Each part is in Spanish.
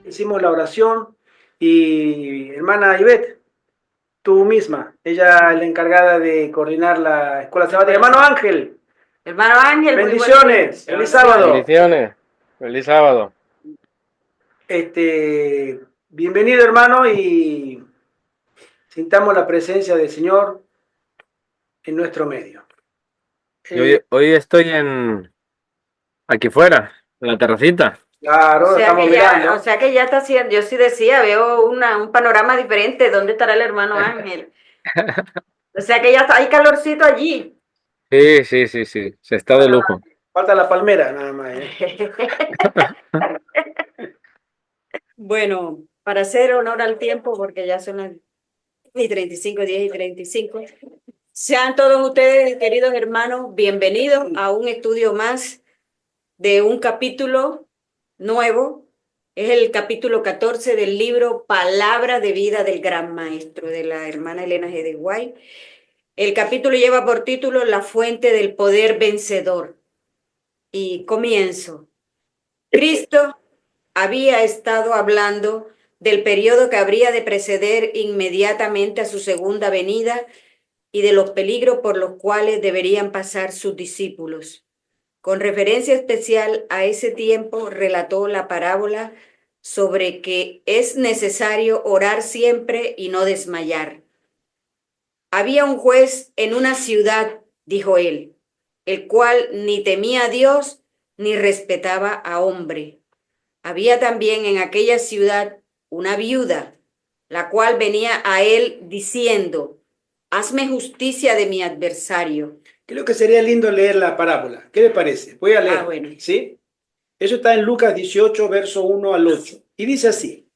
hicimos la oración y hermana Ivette, tú misma, ella es la encargada de coordinar la escuela sabática. Hermano Ángel, Hermano Ángel, muy buenos bendiciones, días. feliz sábado. Bendiciones. Feliz sábado. Bienvenido hermano y sintamos la presencia del Señor en nuestro medio. Y hoy estoy aquí fuera, en la terracita. Claro, estamos mirando. O sea que ya está haciendo, yo sí decía, veo un panorama diferente. ¿Dónde estará el hermano Ángel? O sea que ya está, hay calorcito allí. Sí. Se está de lujo. Falta la palmera nada más. Bueno, para hacer honor al tiempo, porque ya son las 10:35, 10:35. Sean todos ustedes, queridos hermanos, bienvenidos a un estudio más de un capítulo nuevo. Es el capítulo 14 del libro Palabra de Vida del Gran Maestro, de la hermana Elena G. de White. El capítulo lleva por título La fuente del poder vencedor. Y comienzo. Cristo había estado hablando del periodo que habría de preceder inmediatamente a su segunda venida y de los peligros por los cuales deberían pasar sus discípulos. Con referencia especial a ese tiempo, relató la parábola sobre que es necesario orar siempre y no desmayar. Había un juez en una ciudad, dijo él, el cual ni temía a Dios ni respetaba a hombre. Había también en aquella ciudad una viuda, la cual venía a él diciendo: hazme justicia de mi adversario. Creo que sería lindo leer la parábola. ¿Qué le parece? Voy a leer. Bueno. ¿Sí? Eso está en Lucas 18, verso 1 al 8. Y dice así.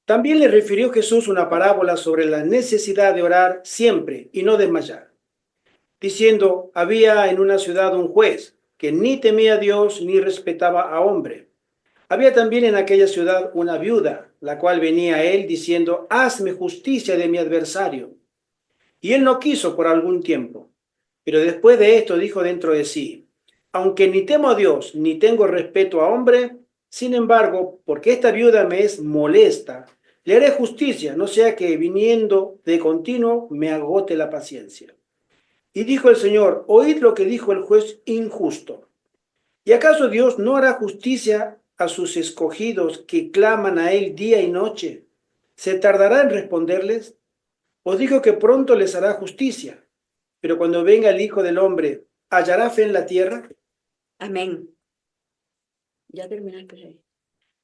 También le refirió Jesús una parábola sobre la necesidad de orar siempre y no desmayar, diciendo, había en una ciudad un juez que ni temía a Dios ni respetaba a hombre. Había también en aquella ciudad una viuda, la cual venía a él diciendo, hazme justicia de mi adversario. Y él no quiso por algún tiempo. Pero después de esto dijo dentro de sí, aunque ni temo a Dios ni tengo respeto a hombre, sin embargo, porque esta viuda me es molesta, le haré justicia, no sea que viniendo de continuo me agote la paciencia. Y dijo el Señor, oíd lo que dijo el juez injusto. ¿Y acaso Dios no hará justicia a sus escogidos que claman a él día y noche? ¿Se tardará en responderles? Os digo que pronto les hará justicia. Pero cuando venga el Hijo del Hombre, ¿hallará fe en la tierra? Amén. Ya terminaste.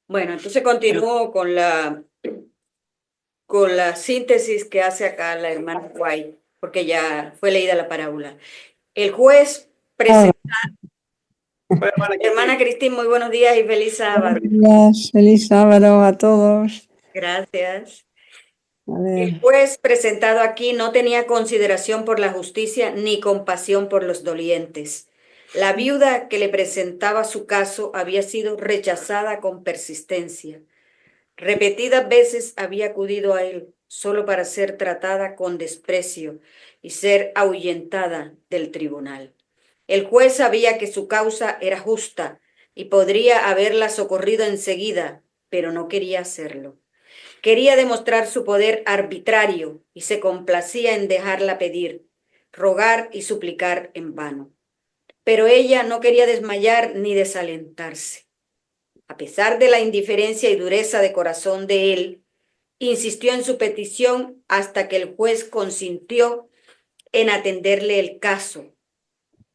Bueno, entonces continúo con la síntesis que hace acá la hermana White, porque ya fue leída la parábola. El juez presenta. Hermana Cristín, muy buenos días y feliz sábado. Buenos días, feliz sábado a todos. Gracias. A ver, El juez presentado aquí no tenía consideración por la justicia ni compasión por los dolientes. La viuda que le presentaba su caso había sido rechazada con persistencia. Repetidas veces había acudido a él solo para ser tratada con desprecio y ser ahuyentada del tribunal. El juez sabía que su causa era justa y podría haberla socorrido enseguida, pero no quería hacerlo. Quería demostrar su poder arbitrario y se complacía en dejarla pedir, rogar y suplicar en vano. Pero ella no quería desmayar ni desalentarse. A pesar de la indiferencia y dureza de corazón de él, insistió en su petición hasta que el juez consintió en atenderle el caso.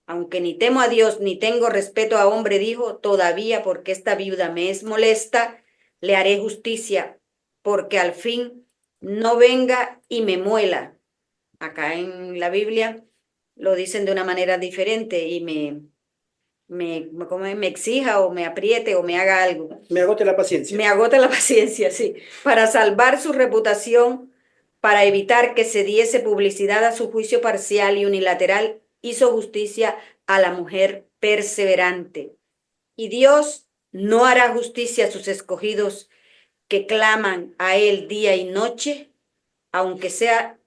Aunque ni temo a Dios ni tengo respeto a hombre, dijo, todavía porque esta viuda me es molesta, le haré justicia, porque al fin no venga y me muela. Acá en la Biblia lo dicen de una manera diferente y me exija o me apriete o me haga algo. Me agote la paciencia. Me agota la paciencia, sí. Para salvar su reputación, para evitar que se diese publicidad a su juicio parcial y unilateral, hizo justicia a la mujer perseverante. Y Dios no hará justicia a sus escogidos que claman a Él día y noche, aunque sea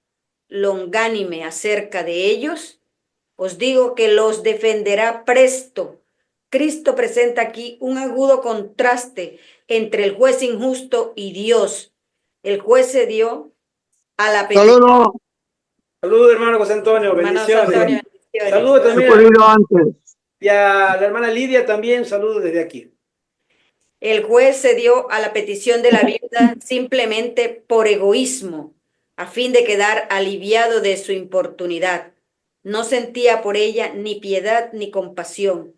longánime acerca de ellos. Os digo que los defenderá presto Cristo presenta aquí un agudo contraste entre el juez injusto y Dios. El juez se dio a la petición. Saludos, Saludos, hermano José Antonio, Hermano bendiciones. Antonio, bendiciones. Saludos he también podido antes. y a la hermana Lidia también, saludos desde aquí. El juez se dio a la petición de la viuda simplemente por egoísmo, a fin de quedar aliviado de su importunidad. No sentía por ella ni piedad ni compasión.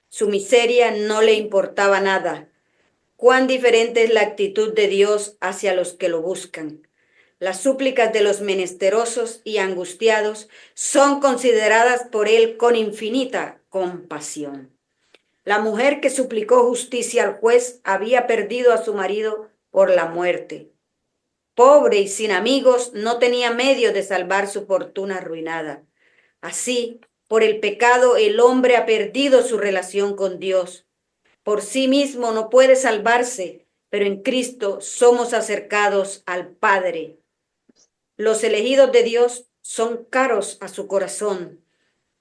Su miseria no le importaba nada. Cuán diferente es la actitud de Dios hacia los que lo buscan. Las súplicas de los menesterosos y angustiados son consideradas por él con infinita compasión. La mujer que suplicó justicia al juez había perdido a su marido por la muerte. Pobre y sin amigos, no tenía medio de salvar su fortuna arruinada. Así, por el pecado, el hombre ha perdido su relación con Dios. Por sí mismo no puede salvarse, pero en Cristo somos acercados al Padre. Los elegidos de Dios son caros a su corazón.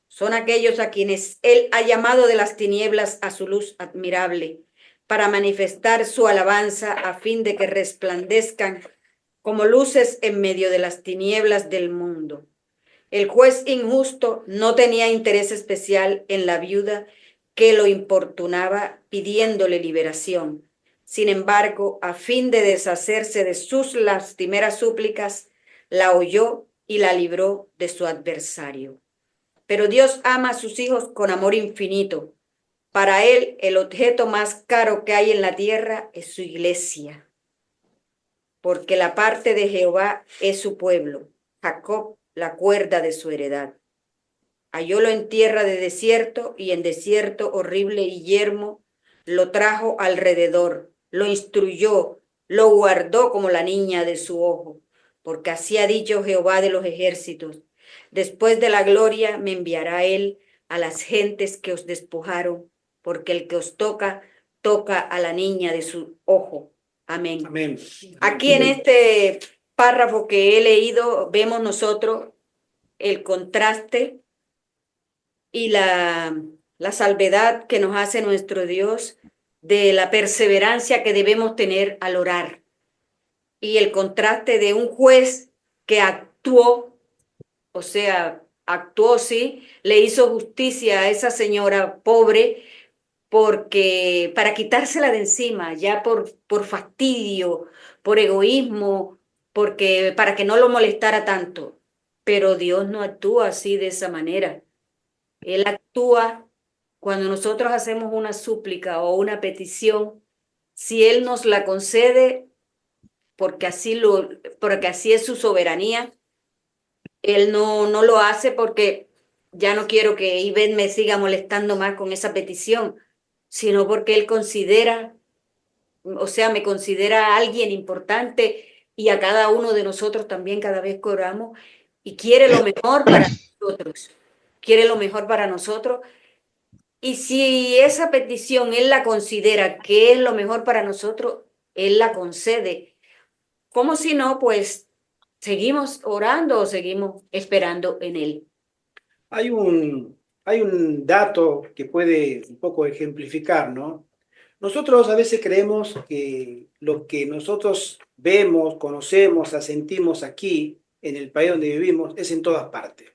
Son aquellos a quienes Él ha llamado de las tinieblas a su luz admirable, para manifestar su alabanza a fin de que resplandezcan como luces en medio de las tinieblas del mundo. El juez injusto no tenía interés especial en la viuda que lo importunaba pidiéndole liberación. Sin embargo, a fin de deshacerse de sus lastimeras súplicas, la oyó y la libró de su adversario. Pero Dios ama a sus hijos con amor infinito. Para Él, el objeto más caro que hay en la tierra es su iglesia, porque la parte de Jehová es su pueblo, Jacob la cuerda de su heredad. Hallólo en tierra de desierto y en desierto horrible y yermo, lo trajo alrededor, lo instruyó, lo guardó como la niña de su ojo, porque así ha dicho Jehová de los ejércitos. Después de la gloria me enviará él a las gentes que os despojaron, porque el que os toca, toca a la niña de su ojo. Amén. Amén. Aquí en este párrafo que he leído vemos nosotros el contraste y la salvedad que nos hace nuestro Dios de la perseverancia que debemos tener al orar y el contraste de un juez que actuó, o sea, actuó, sí, le hizo justicia a esa señora pobre porque para quitársela de encima, ya por fastidio, por egoísmo, porque para que no lo molestara tanto. Pero Dios no actúa así de esa manera. Él actúa cuando nosotros hacemos una súplica o una petición, si Él nos la concede, porque así es su soberanía. Él no lo hace porque ya no quiero que Ivette me siga molestando más con esa petición, sino porque Él considera, o sea, me considera alguien importante y a cada uno de nosotros también cada vez que oramos y quiere lo mejor para nosotros, quiere lo mejor para nosotros. Y si esa petición Él la considera que es lo mejor para nosotros, Él la concede. Como si no, pues seguimos orando o seguimos esperando en Él. Hay un dato que puede un poco ejemplificar, ¿no? Nosotros a veces creemos que lo que nosotros vemos, conocemos, sentimos aquí, en el país donde vivimos, es en todas partes.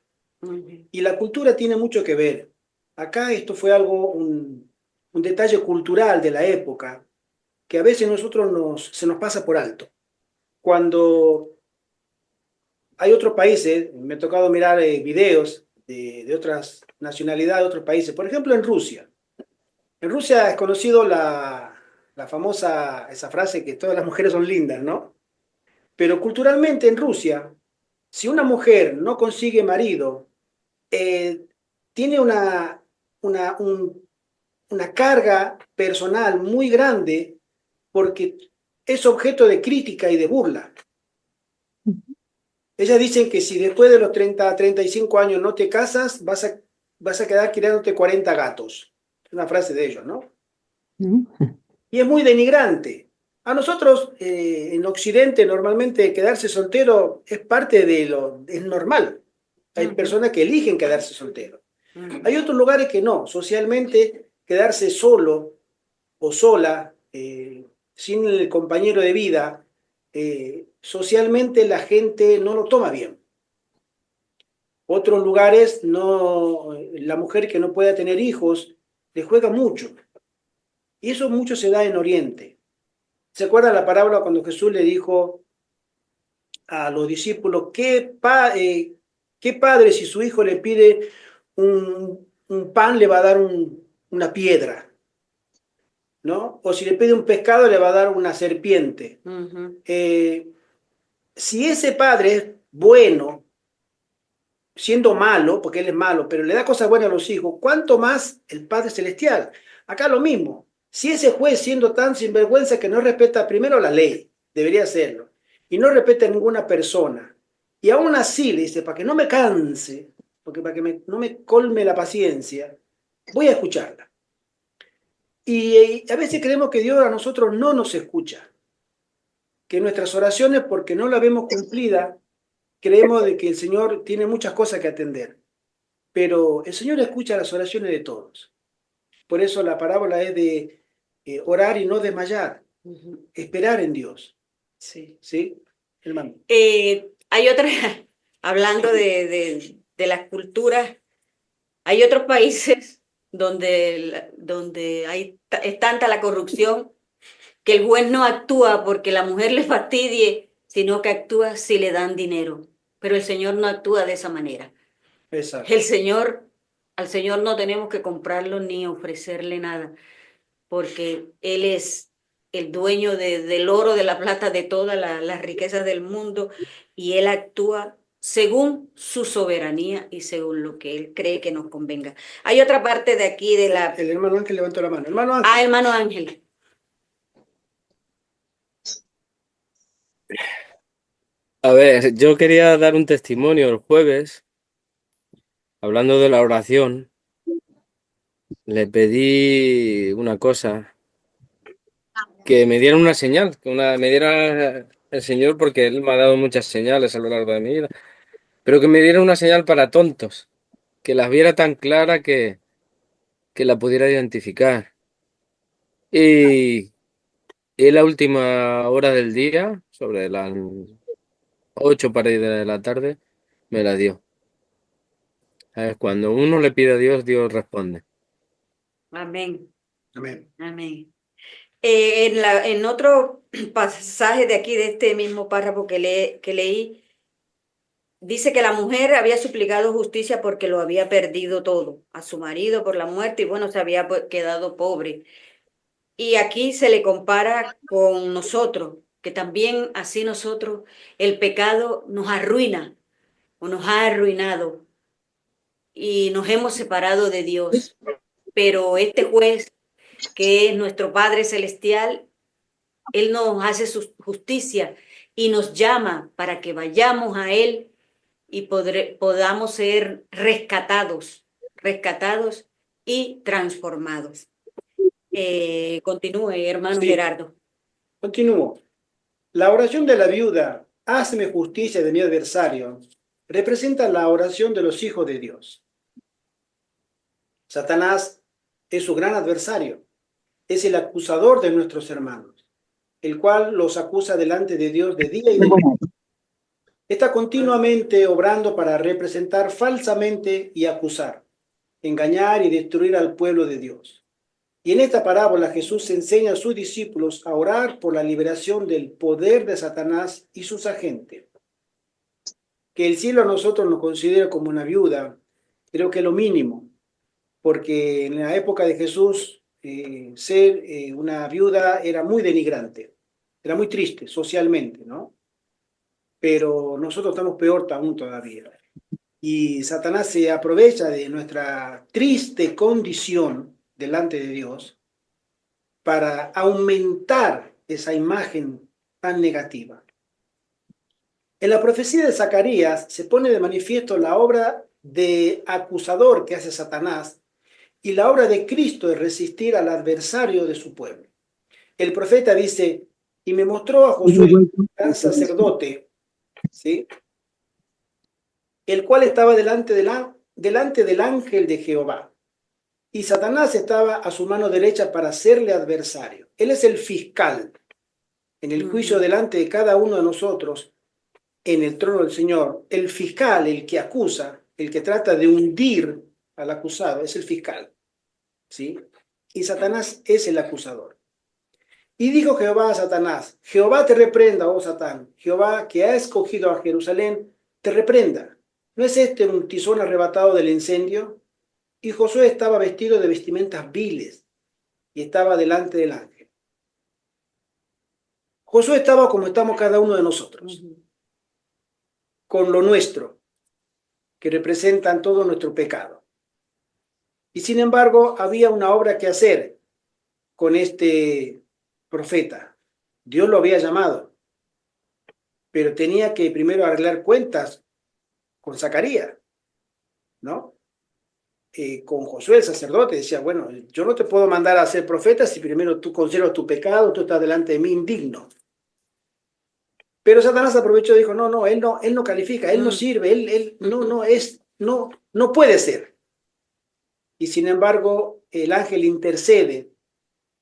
Y la cultura tiene mucho que ver. Acá esto fue un detalle cultural de la época que a veces se nos pasa por alto. Cuando hay otros países, me ha tocado mirar videos de otras nacionalidades, de otros países, por ejemplo en Rusia. En Rusia es conocido la famosa, esa frase que todas las mujeres son lindas, ¿no? Pero culturalmente en Rusia, si una mujer no consigue marido, tiene una carga personal muy grande porque es objeto de crítica y de burla. Ellas dicen que si después de los 30, 35 años no te casas, vas a quedar criándote 40 gatos. Es una frase de ellos, ¿no? Y es muy denigrante. A nosotros, en Occidente, normalmente quedarse soltero es parte es normal. Hay personas que eligen quedarse solteros. Hay otros lugares que no. Socialmente quedarse solo o sola, sin el compañero de vida, socialmente la gente no lo toma bien. Otros lugares, no, la mujer que no pueda tener hijos, le juega mucho. Y eso mucho se da en Oriente. ¿Se acuerda la parábola cuando Jesús le dijo a los discípulos, qué padre si su hijo le pide un pan le va a dar una piedra, ¿no? O si le pide un pescado le va a dar una serpiente. Ujú. Si ese padre es bueno, siendo malo, porque él es malo, pero le da cosas buenas a los hijos, ¿cuánto más el Padre Celestial? Acá lo mismo. Si ese juez, siendo tan sinvergüenza que no respeta primero la ley, debería hacerlo, y no respeta a ninguna persona, y aún así le dice, para que no me canse, porque para que no me colme la paciencia, voy a escucharla. Y a veces creemos que Dios a nosotros no nos escucha, que nuestras oraciones, porque no las vemos cumplidas, creemos de que el Señor tiene muchas cosas que atender. Pero el Señor escucha las oraciones de todos. Por eso la parábola es de orar y no desmayar, Ujú. esperar en Dios. Sí. ¿Sí, hermano? Hay otra, hablando de las culturas, hay otros países donde es tanta la corrupción que el juez no actúa porque la mujer le fastidie, sino que actúa si le dan dinero. Pero el Señor no actúa de esa manera. Exacto. Al Señor no tenemos que comprarlo ni ofrecerle nada, porque Él es el dueño del oro, de la plata, de todas las riquezas del mundo, y Él actúa según su soberanía y según lo que Él cree que nos convenga. Hay otra parte de aquí de la... El hermano Ángel levantó la mano. Hermano Ángel. Hermano Ángel. A ver, yo quería dar un testimonio el jueves, hablando de la oración. Le pedí una cosa, que me diera una señal, me diera el Señor, porque Él me ha dado muchas señales a lo largo de mi vida, pero que me diera una señal para tontos, que las viera tan clara que la pudiera identificar. Y en la última hora del día, sobre las 8 para ir de la tarde, me la dio. ¿Sabes? Cuando uno le pide a Dios, Dios responde. Amén. Amén. Amén. En otro pasaje de aquí, de este mismo párrafo que leí, dice que la mujer había suplicado justicia porque lo había perdido todo, a su marido por la muerte y bueno, se había quedado pobre. Y aquí se le compara con nosotros, que también así nosotros, el pecado nos arruina o nos ha arruinado y nos hemos separado de Dios. Pero este juez, que es nuestro Padre Celestial, Él nos hace su justicia y nos llama para que vayamos a Él y podamos ser rescatados y transformados. Continúe, hermano Sí, Gerardo. continúo. La oración de la viuda, hazme justicia de mi adversario, representa la oración de los hijos de Dios. Satanás es su gran adversario, es el acusador de nuestros hermanos, el cual los acusa delante de Dios de día y de noche. Está continuamente obrando para representar falsamente y acusar, engañar y destruir al pueblo de Dios. Y en esta parábola Jesús enseña a sus discípulos a orar por la liberación del poder de Satanás y sus agentes. Que el cielo a nosotros nos considere como una viuda, creo que es lo mínimo, porque en la época de Jesús ser una viuda era muy denigrante, era muy triste socialmente, ¿no? Pero nosotros estamos peor aún todavía. Y Satanás se aprovecha de nuestra triste condición delante de Dios para aumentar esa imagen tan negativa. En la profecía de Zacarías se pone de manifiesto la obra de acusador que hace Satanás y la obra de Cristo de resistir al adversario de su pueblo. El profeta dice, y me mostró a Josué, gran sacerdote, ¿sí?, el cual estaba delante del ángel de Jehová. y Satanás estaba a su mano derecha para serle adversario. Él es el fiscal. En el juicio delante de cada uno de nosotros, en el trono del Señor, el fiscal, el que acusa, el que trata de hundir al acusado, es el fiscal, ¿sí? Y Satanás es el acusador. Y dijo Jehová a Satanás: Jehová te reprenda, oh Satán, Jehová que ha escogido a Jerusalén, te reprenda. ¿No es este un tizón arrebatado del incendio? Y Josué estaba vestido de vestimentas viles y estaba delante del ángel. Josué estaba como estamos cada uno de nosotros, con lo nuestro, que representan todo nuestro pecado. Y sin embargo, había una obra que hacer con este profeta. Dios lo había llamado, pero tenía que primero arreglar cuentas con Zacarías, ¿no? Con Josué, el sacerdote, decía: bueno, yo no te puedo mandar a ser profeta si primero tú conservas tu pecado, tú estás delante de mí indigno. Pero Satanás aprovechó y dijo: no, él no califica, él no sirve, él no puede ser. Y sin embargo, el ángel intercede,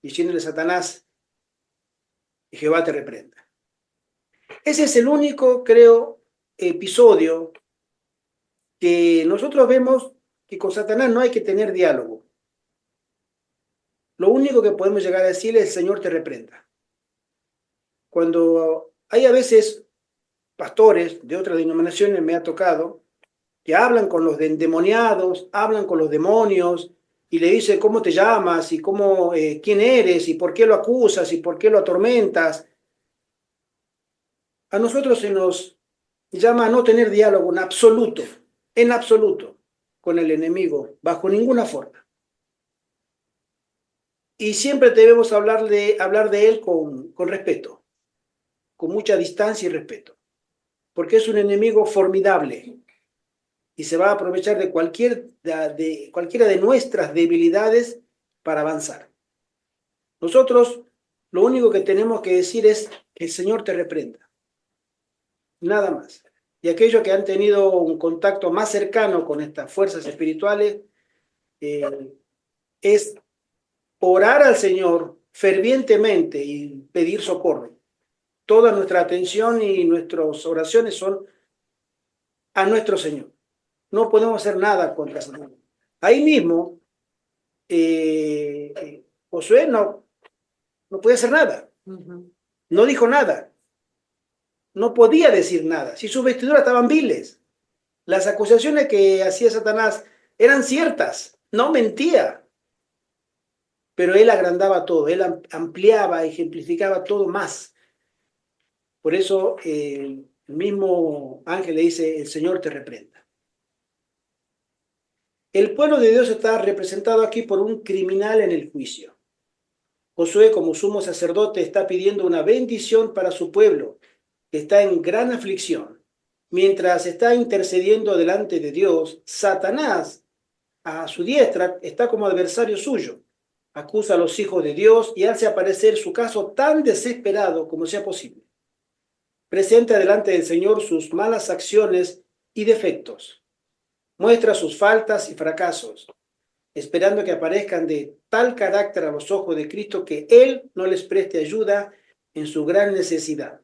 diciéndole a Satanás: Jehová te reprenda. Ese es el único, creo, episodio que nosotros vemos que con Satanás no hay que tener diálogo. Lo único que podemos llegar a decirle es: el Señor te reprenda. Cuando hay a veces pastores de otras denominaciones, me ha tocado, que hablan con los endemoniados, hablan con los demonios, y le dicen: ¿cómo te llamas? Y cómo, quién eres, y por qué lo acusas, y por qué lo atormentas. A nosotros se nos llama a no tener diálogo en absoluto, con el enemigo, bajo ninguna forma. Y siempre debemos hablar de él con respeto, con mucha distancia y respeto, porque es un enemigo formidable y se va a aprovechar de cualquiera de nuestras debilidades para avanzar. Nosotros lo único que tenemos que decir es: el Señor te reprenda. Nada más. Y aquellos que han tenido un contacto más cercano con estas fuerzas espirituales, es orar al Señor fervientemente y pedir socorro. Toda nuestra atención y nuestras oraciones son a nuestro Señor. No podemos hacer nada contra Satanás. Ahí mismo, Josué no podía hacer nada. No dijo nada. No podía decir nada. Si sus vestiduras estaban viles. Las acusaciones que hacía Satanás eran ciertas. No mentía. Pero él agrandaba todo. Él ampliaba, ejemplificaba todo más. Por eso el mismo ángel le dice: el Señor te reprenda. El pueblo de Dios está representado aquí por un criminal en el juicio. Josué, como sumo sacerdote, está pidiendo una bendición para su pueblo, que está en gran aflicción. Mientras está intercediendo delante de Dios, Satanás, a su diestra, está como adversario suyo. Acusa a los hijos de Dios y hace aparecer su caso tan desesperado como sea posible. Presenta delante del Señor sus malas acciones y defectos. Muestra sus faltas y fracasos, esperando que aparezcan de tal carácter a los ojos de Cristo que Él no les preste ayuda en su gran necesidad.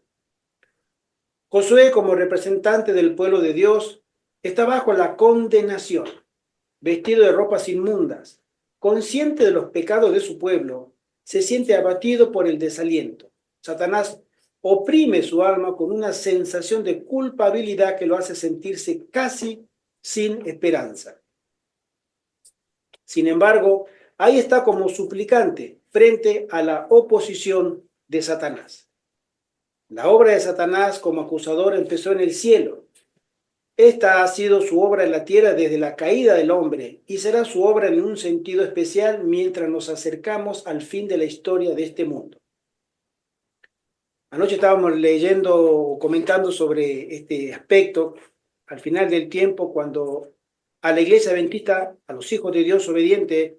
Josué, como representante del pueblo de Dios, está bajo la condenación, vestido de ropas inmundas, consciente de los pecados de su pueblo, se siente abatido por el desaliento. Satanás oprime su alma con una sensación de culpabilidad que lo hace sentirse casi sin esperanza. Sin embargo, ahí está como suplicante frente a la oposición de Satanás. La obra de Satanás como acusador empezó en el cielo. Esta ha sido su obra en la tierra desde la caída del hombre y será su obra en un sentido especial mientras nos acercamos al fin de la historia de este mundo. Anoche estábamos leyendo, comentando sobre este aspecto, al final del tiempo, cuando a la iglesia adventista, a los hijos de Dios obedientes,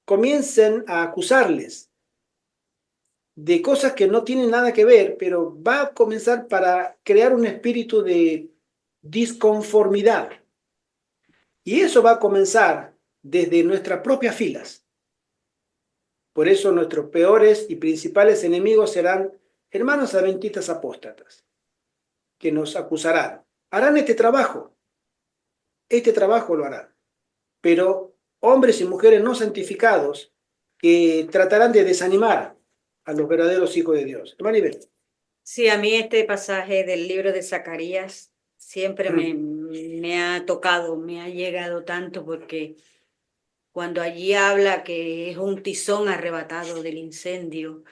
comiencen a acusarles de cosas que no tienen nada que ver, pero va a comenzar para crear un espíritu de disconformidad. Y eso va a comenzar desde nuestras propias filas. Por eso nuestros peores y principales enemigos serán hermanos adventistas apóstatas, que nos acusarán. Harán este trabajo lo harán. Pero hombres y mujeres no santificados que tratarán de desanimar a los verdaderos hijos de Dios. Hermano Ibel. Sí, a mí este pasaje del libro de Zacarías siempre me ha tocado, me ha llegado tanto porque cuando allí habla que es un tizón arrebatado del incendio,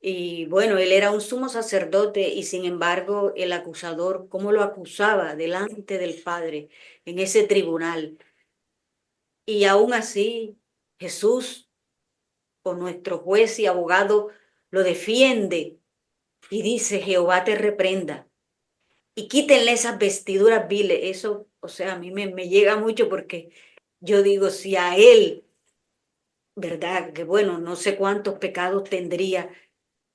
y bueno, él era un sumo sacerdote y sin embargo el acusador, ¿cómo lo acusaba delante del Padre en ese tribunal? Y aún así Jesús, con nuestro juez y abogado, lo defiende y dice, Jehová te reprenda. Y quítenle esas vestiduras viles. Eso, o sea, a mí me llega mucho porque yo digo, si a él, ¿verdad? Que bueno, no sé cuántos pecados tendría.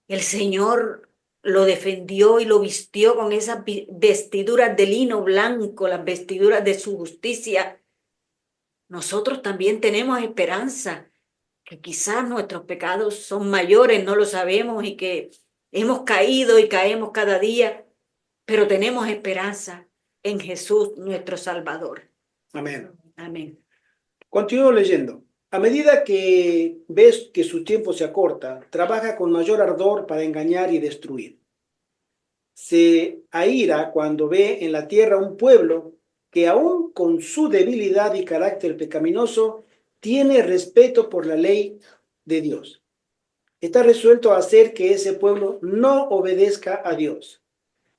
El Señor lo defendió y lo vistió con esas vestiduras de lino blanco, las vestiduras de su justicia. Nosotros también tenemos esperanza, que quizás nuestros pecados son mayores, no lo sabemos y que hemos caído y caemos cada día, pero tenemos esperanza en Jesús, nuestro Salvador. Amén. Amén. Continúo leyendo. A medida que ves que su tiempo se acorta, trabaja con mayor ardor para engañar y destruir. Se aira cuando ve en la tierra un pueblo que aún con su debilidad y carácter pecaminoso tiene respeto por la ley de Dios. Está resuelto a hacer que ese pueblo no obedezca a Dios.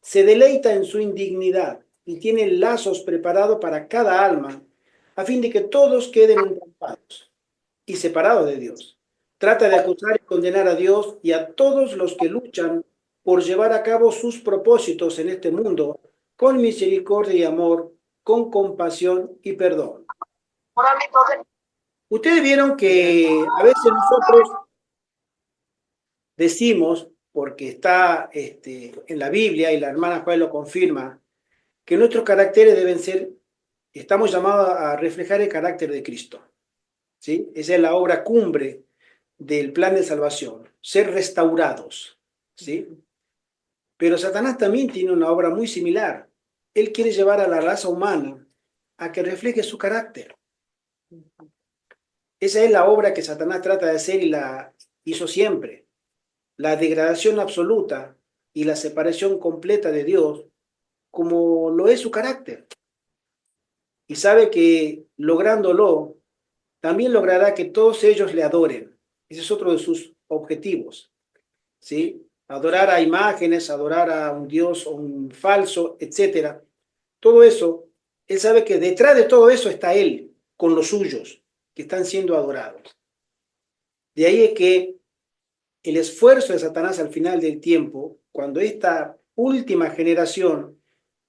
Se deleita en su indignidad y tiene lazos preparados para cada alma, a fin de que todos queden entrampados y separados de Dios. Trata de acusar y condenar a Dios y a todos los que luchan por llevar a cabo sus propósitos en este mundo con misericordia y amor, con compasión y perdón. Ustedes vieron que a veces nosotros decimos, porque está en la Biblia y la hermana Juan lo confirma, que nuestros caracteres deben ser, estamos llamados a reflejar el carácter de Cristo. ¿Sí? Esa es la obra cumbre del plan de salvación, ser restaurados. ¿Sí? Pero Satanás también tiene una obra muy similar. Él quiere llevar a la raza humana a que refleje su carácter. Esa es la obra que Satanás trata de hacer y la hizo siempre. La degradación absoluta y la separación completa de Dios, como lo es su carácter. Y sabe que lográndolo, también logrará que todos ellos le adoren. Ese es otro de sus objetivos. ¿Sí? Adorar a imágenes, adorar a un Dios o un falso, etc. Todo eso, él sabe que detrás de todo eso está él, con los suyos, que están siendo adorados. De ahí es que el esfuerzo de Satanás al final del tiempo, cuando esta última generación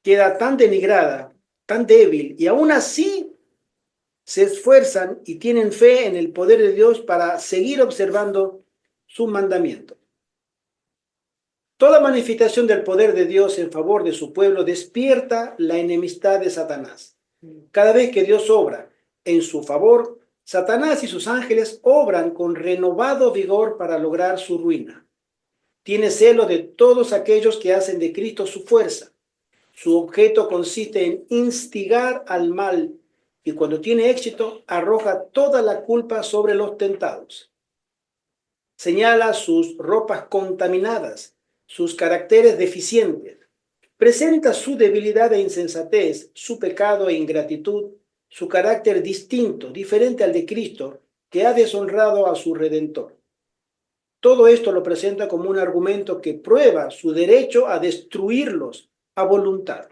queda tan denigrada, tan débil, y aún así se esfuerzan y tienen fe en el poder de Dios para seguir observando sus mandamientos. Toda manifestación del poder de Dios en favor de su pueblo despierta la enemistad de Satanás. Cada vez que Dios obra en su favor, Satanás y sus ángeles obran con renovado vigor para lograr su ruina. Tiene celo de todos aquellos que hacen de Cristo su fuerza. Su objeto consiste en instigar al mal y cuando tiene éxito arroja toda la culpa sobre los tentados. Señala sus ropas contaminadas, sus caracteres deficientes. Presenta su debilidad e insensatez, su pecado e ingratitud, su carácter distinto, diferente al de Cristo, que ha deshonrado a su Redentor. Todo esto lo presenta como un argumento que prueba su derecho a destruirlos a voluntad.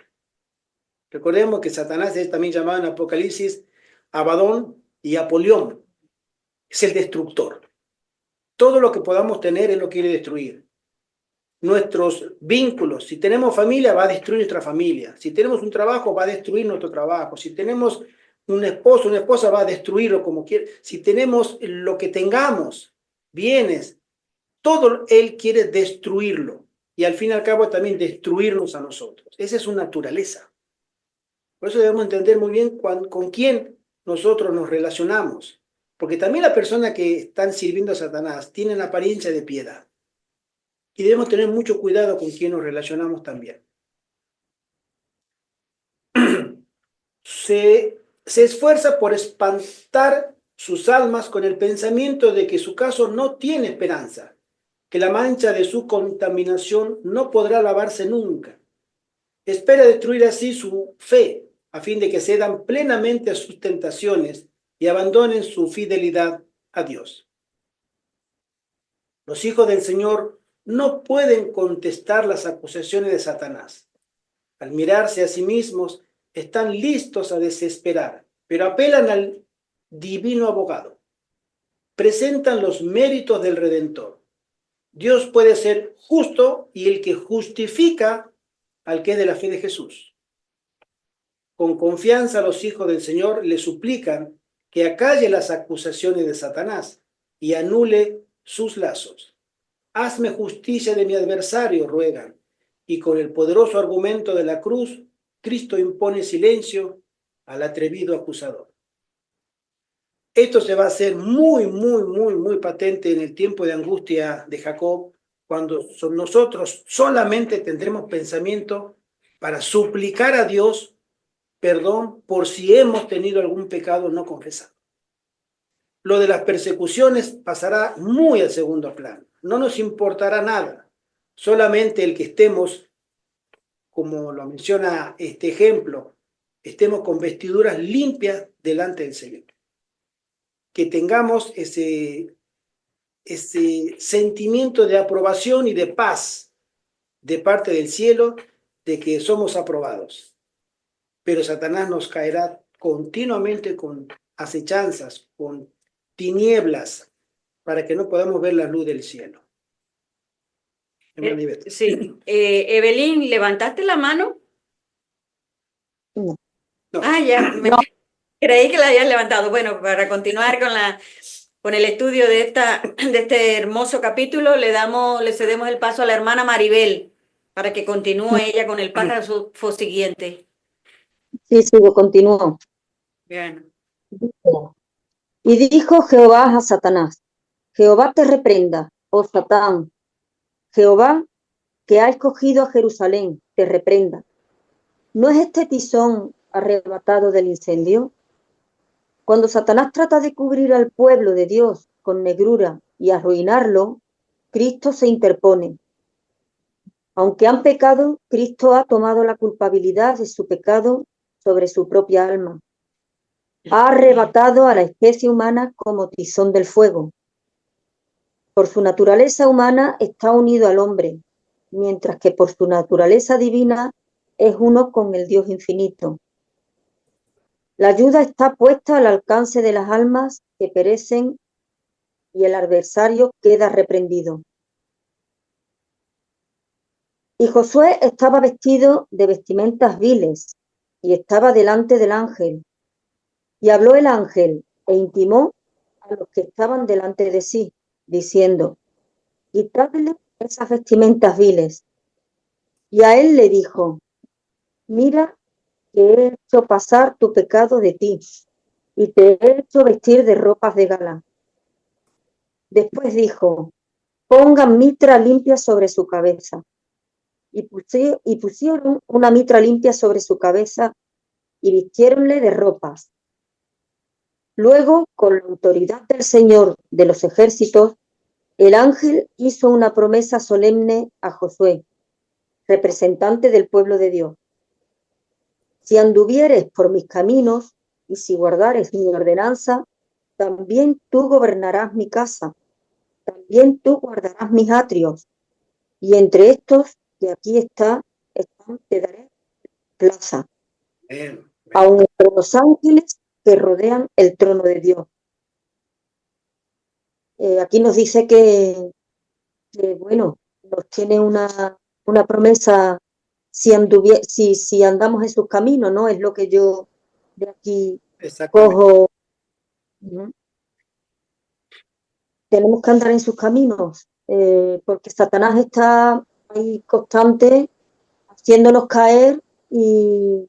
Recordemos que Satanás es también llamado en Apocalipsis Abadón y Apolión. Es el destructor. Todo lo que podamos tener, él lo quiere destruir. Nuestros vínculos, si tenemos familia, va a destruir nuestra familia. Si tenemos un trabajo, va a destruir nuestro trabajo. Si tenemos un esposo, una esposa, va a destruirlo como quiere. Si tenemos lo que tengamos, bienes, todo él quiere destruirlo. Y al fin y al cabo también destruirnos a nosotros. Esa es su naturaleza. Por eso debemos entender muy bien con quién nosotros nos relacionamos. Porque también las personas que están sirviendo a Satanás tienen apariencia de piedad. Y debemos tener mucho cuidado con quién nos relacionamos también. Se esfuerza por espantar sus almas con el pensamiento de que su caso no tiene esperanza, que la mancha de su contaminación no podrá lavarse nunca. Espera destruir así su fe, a fin de que cedan plenamente a sus tentaciones y abandonen su fidelidad a Dios. Los hijos del Señor no pueden contestar las acusaciones de Satanás. Al mirarse a sí mismos, están listos a desesperar, pero apelan al divino abogado. Presentan los méritos del Redentor. Dios puede ser justo y el que justifica al que es de la fe de Jesús. Con confianza los hijos del Señor le suplican que acalle las acusaciones de Satanás y anule sus lazos. Hazme justicia de mi adversario, ruegan, y con el poderoso argumento de la cruz, Cristo impone silencio al atrevido acusador. Esto se va a hacer muy patente en el tiempo de angustia de Jacob, cuando nosotros solamente tendremos pensamiento para suplicar a Dios perdón por si hemos tenido algún pecado no confesado. Lo de las persecuciones pasará muy al segundo plano. No nos importará nada. Solamente el que estemos, como lo menciona este ejemplo, estemos con vestiduras limpias delante del Señor. Que tengamos ese sentimiento de aprobación y de paz de parte del cielo, de que somos aprobados. Pero Satanás nos caerá continuamente con acechanzas, con tinieblas, para que no podamos ver la luz del cielo. Sí. Evelyn, ¿levantaste la mano? No. No. Ah, ya. Creí que la habías levantado. Bueno, para continuar con el estudio de este hermoso capítulo, le cedemos el paso a la hermana Maribel para que continúe ella con el párrafo siguiente. Sí, sigo, continúo. Bien. Y dijo Jehová a Satanás: Jehová te reprenda, oh Satán. Jehová, que ha escogido a Jerusalén, te reprenda. ¿No es este tizón arrebatado del incendio? Cuando Satanás trata de cubrir al pueblo de Dios con negrura y arruinarlo, Cristo se interpone. Aunque han pecado, Cristo ha tomado la culpabilidad de su pecado sobre su propia alma. Ha arrebatado a la especie humana como tizón del fuego. Por su naturaleza humana está unido al hombre, mientras que por su naturaleza divina es uno con el Dios infinito. La ayuda está puesta al alcance de las almas que perecen y el adversario queda reprendido. Y Josué estaba vestido de vestimentas viles y estaba delante del ángel. Y habló el ángel e intimó a los que estaban delante de sí, diciendo: quitadle esas vestimentas viles. Y a él le dijo: mira que he hecho pasar tu pecado de ti, y te he hecho vestir de ropas de gala. Después dijo: pongan mitra limpia sobre su cabeza. Y pusieron una mitra limpia sobre su cabeza y vistiéronle de ropas. Luego, con la autoridad del Señor de los ejércitos, el ángel hizo una promesa solemne a Josué, representante del pueblo de Dios. Si anduvieres por mis caminos y si guardares mi ordenanza, también tú gobernarás mi casa, también tú guardarás mis atrios, y entre estos que aquí están, te daré plaza, aun entre los ángeles que rodean el trono de Dios. Aquí nos dice que bueno, nos tiene una promesa si andamos en sus caminos, ¿no? Es lo que yo de aquí cojo. Tenemos que andar en sus caminos, porque Satanás está ahí constante haciéndonos caer y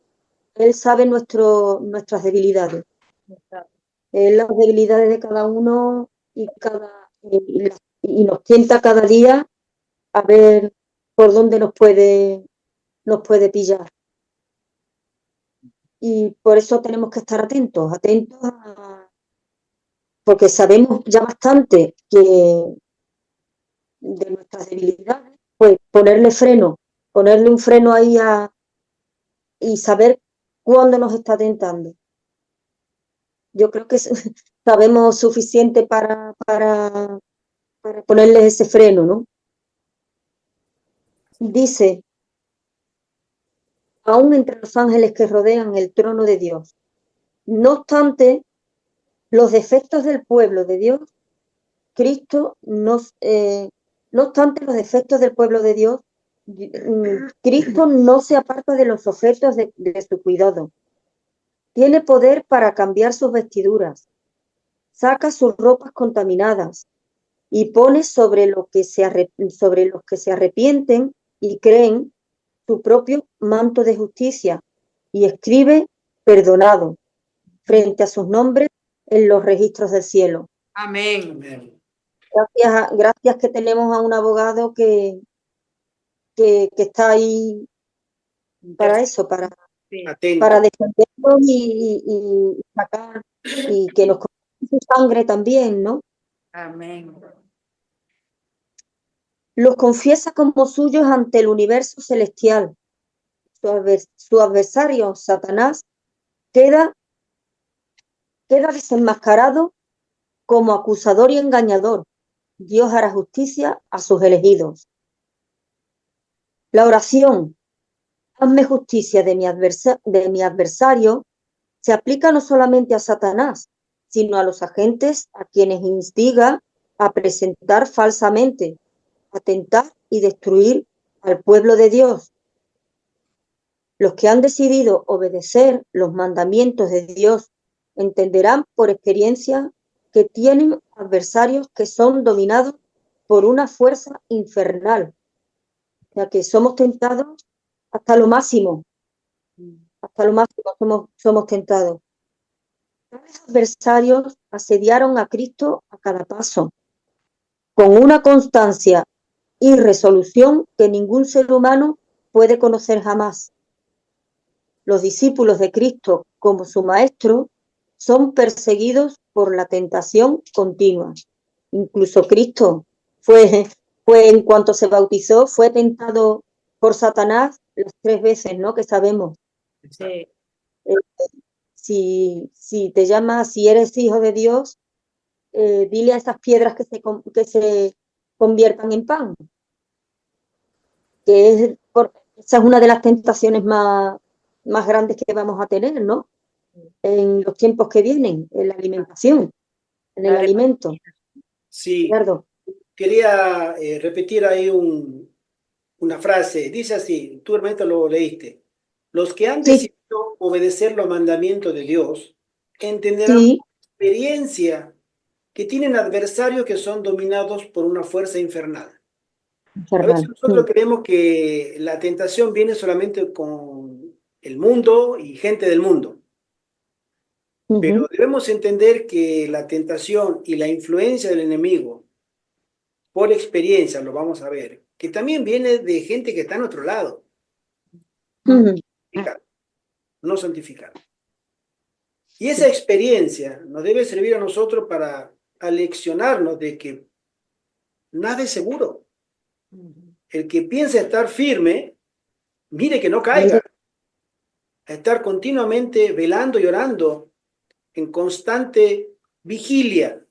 él sabe nuestras debilidades. las debilidades de cada uno y nos tienta cada día a ver por dónde nos puede pillar. Y por eso tenemos que estar atentos porque sabemos ya bastante que de nuestras debilidades, pues ponerle un freno ahí y saber cuándo nos está tentando. Yo creo que sabemos suficiente para ponerle ese freno, ¿no? Dice, aún entre los ángeles que rodean el trono de Dios. No obstante, los defectos del pueblo de Dios, no obstante los defectos del pueblo de Dios, Cristo no se aparta de los objetos de su cuidado. Tiene poder para cambiar sus vestiduras, saca sus ropas contaminadas y pone sobre los que se arrepienten y creen su propio manto de justicia y escribe perdonado frente a sus nombres en los registros del cielo. Amén. Amén. Gracias que tenemos a un abogado que está ahí para eso, para Atento. defendernos y sacar, y que nos conozca su sangre también, ¿no? Amén. Los confiesa como suyos ante el universo celestial. Su adversario, Satanás, queda desenmascarado como acusador y engañador. Dios hará justicia a sus elegidos. La oración, hazme justicia de mi adversario, se aplica no solamente a Satanás, sino a los agentes a quienes instiga a presentar falsamente, a tentar y destruir al pueblo de Dios. Los que han decidido obedecer los mandamientos de Dios entenderán por experiencia que tienen adversarios que son dominados por una fuerza infernal, ya que somos tentados hasta lo máximo, somos tentados. Los adversarios asediaron a Cristo a cada paso, con una constancia y resolución que ningún ser humano puede conocer jamás. Los discípulos de Cristo, como su maestro, son perseguidos por la tentación continua. Incluso Cristo fue en cuanto se bautizó, fue tentado por Satanás las 3 veces, ¿no? Que sabemos. Sí. Si te llamas, si eres hijo de Dios, dile a esas piedras que se conviertan en pan. Esa es una de las tentaciones más grandes que vamos a tener, ¿no? En los tiempos que vienen, en la alimentación, en el alimento. Sí, Gerardo. quería repetir ahí una frase. Dice así, tú realmente lo leíste. Los que han Sí. decidido obedecer los mandamientos de Dios entenderán Sí, por experiencia que tienen adversarios que son dominados por una fuerza infernal. A veces nosotros creemos que la tentación viene solamente con el mundo y gente del mundo. Pero debemos entender que la tentación y la influencia del enemigo, por experiencia, lo vamos a ver, que también viene de gente que está en otro lado, no santificado. Y esa experiencia nos debe servir a nosotros para aleccionarnos de que nada es seguro. El que piensa estar firme, mire que no caiga. A estar continuamente velando y orando en constante vigilia.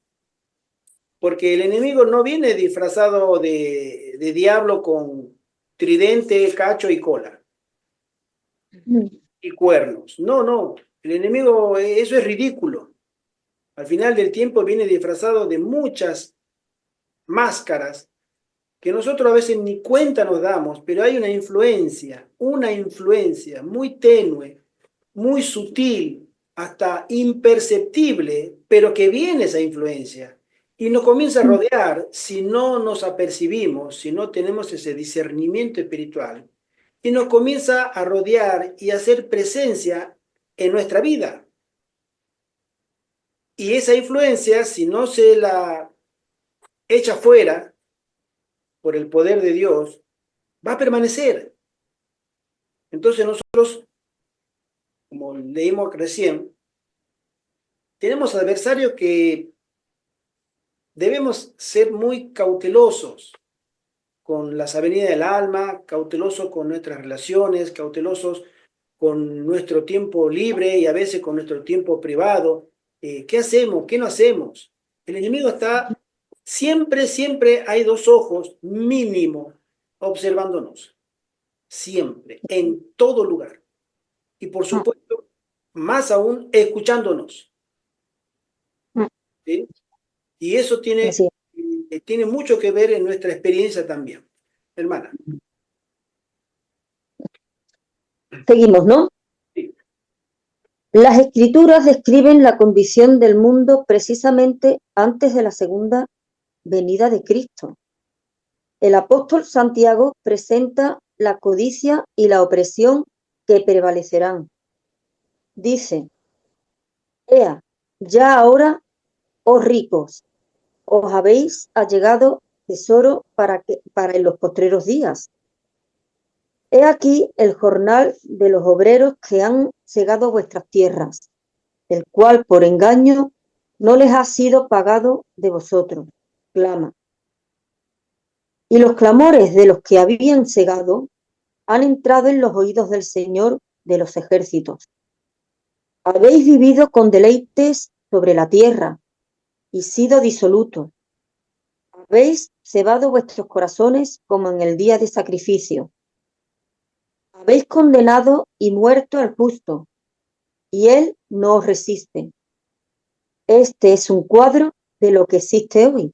Porque el enemigo no viene disfrazado de diablo con tridente, cacho y cola. Y cuernos. No, no. El enemigo, eso es ridículo. Al final del tiempo viene disfrazado de muchas máscaras que nosotros a veces ni cuenta nos damos, pero hay una influencia muy tenue, muy sutil, hasta imperceptible, pero que viene esa influencia y nos comienza a rodear si no nos apercibimos, si no tenemos ese discernimiento espiritual, y nos comienza a rodear y a hacer presencia en nuestra vida. Y esa influencia, si no se la echa fuera por el poder de Dios, va a permanecer. Entonces nosotros, como leímos recién, tenemos adversarios que debemos ser muy cautelosos con las avenidas del alma, cautelosos con nuestras relaciones, cautelosos con nuestro tiempo libre y a veces con nuestro tiempo privado. ¿Qué hacemos? ¿Qué no hacemos? El enemigo está siempre hay dos ojos mínimo observándonos, siempre, en todo lugar. Y por supuesto, más aún, escuchándonos. ¿Sí? Y eso Así tiene mucho que ver en nuestra experiencia también. Hermana. Seguimos, ¿no? Sí. Las escrituras describen la condición del mundo precisamente antes de la segunda venida de Cristo. El apóstol Santiago presenta la codicia y la opresión que prevalecerán. Dice: Ea, ya ahora, oh ricos, os habéis allegado tesoro para en los postreros días. He aquí el jornal de los obreros que han segado vuestras tierras, el cual por engaño no les ha sido pagado de vosotros, clama. Y los clamores de los que habían segado han entrado en los oídos del Señor de los ejércitos. Habéis vivido con deleites sobre la tierra y sido disolutos. Habéis cebado vuestros corazones como en el día de sacrificio. Habéis condenado y muerto al justo, y él no os resiste. Este es un cuadro de lo que existe hoy.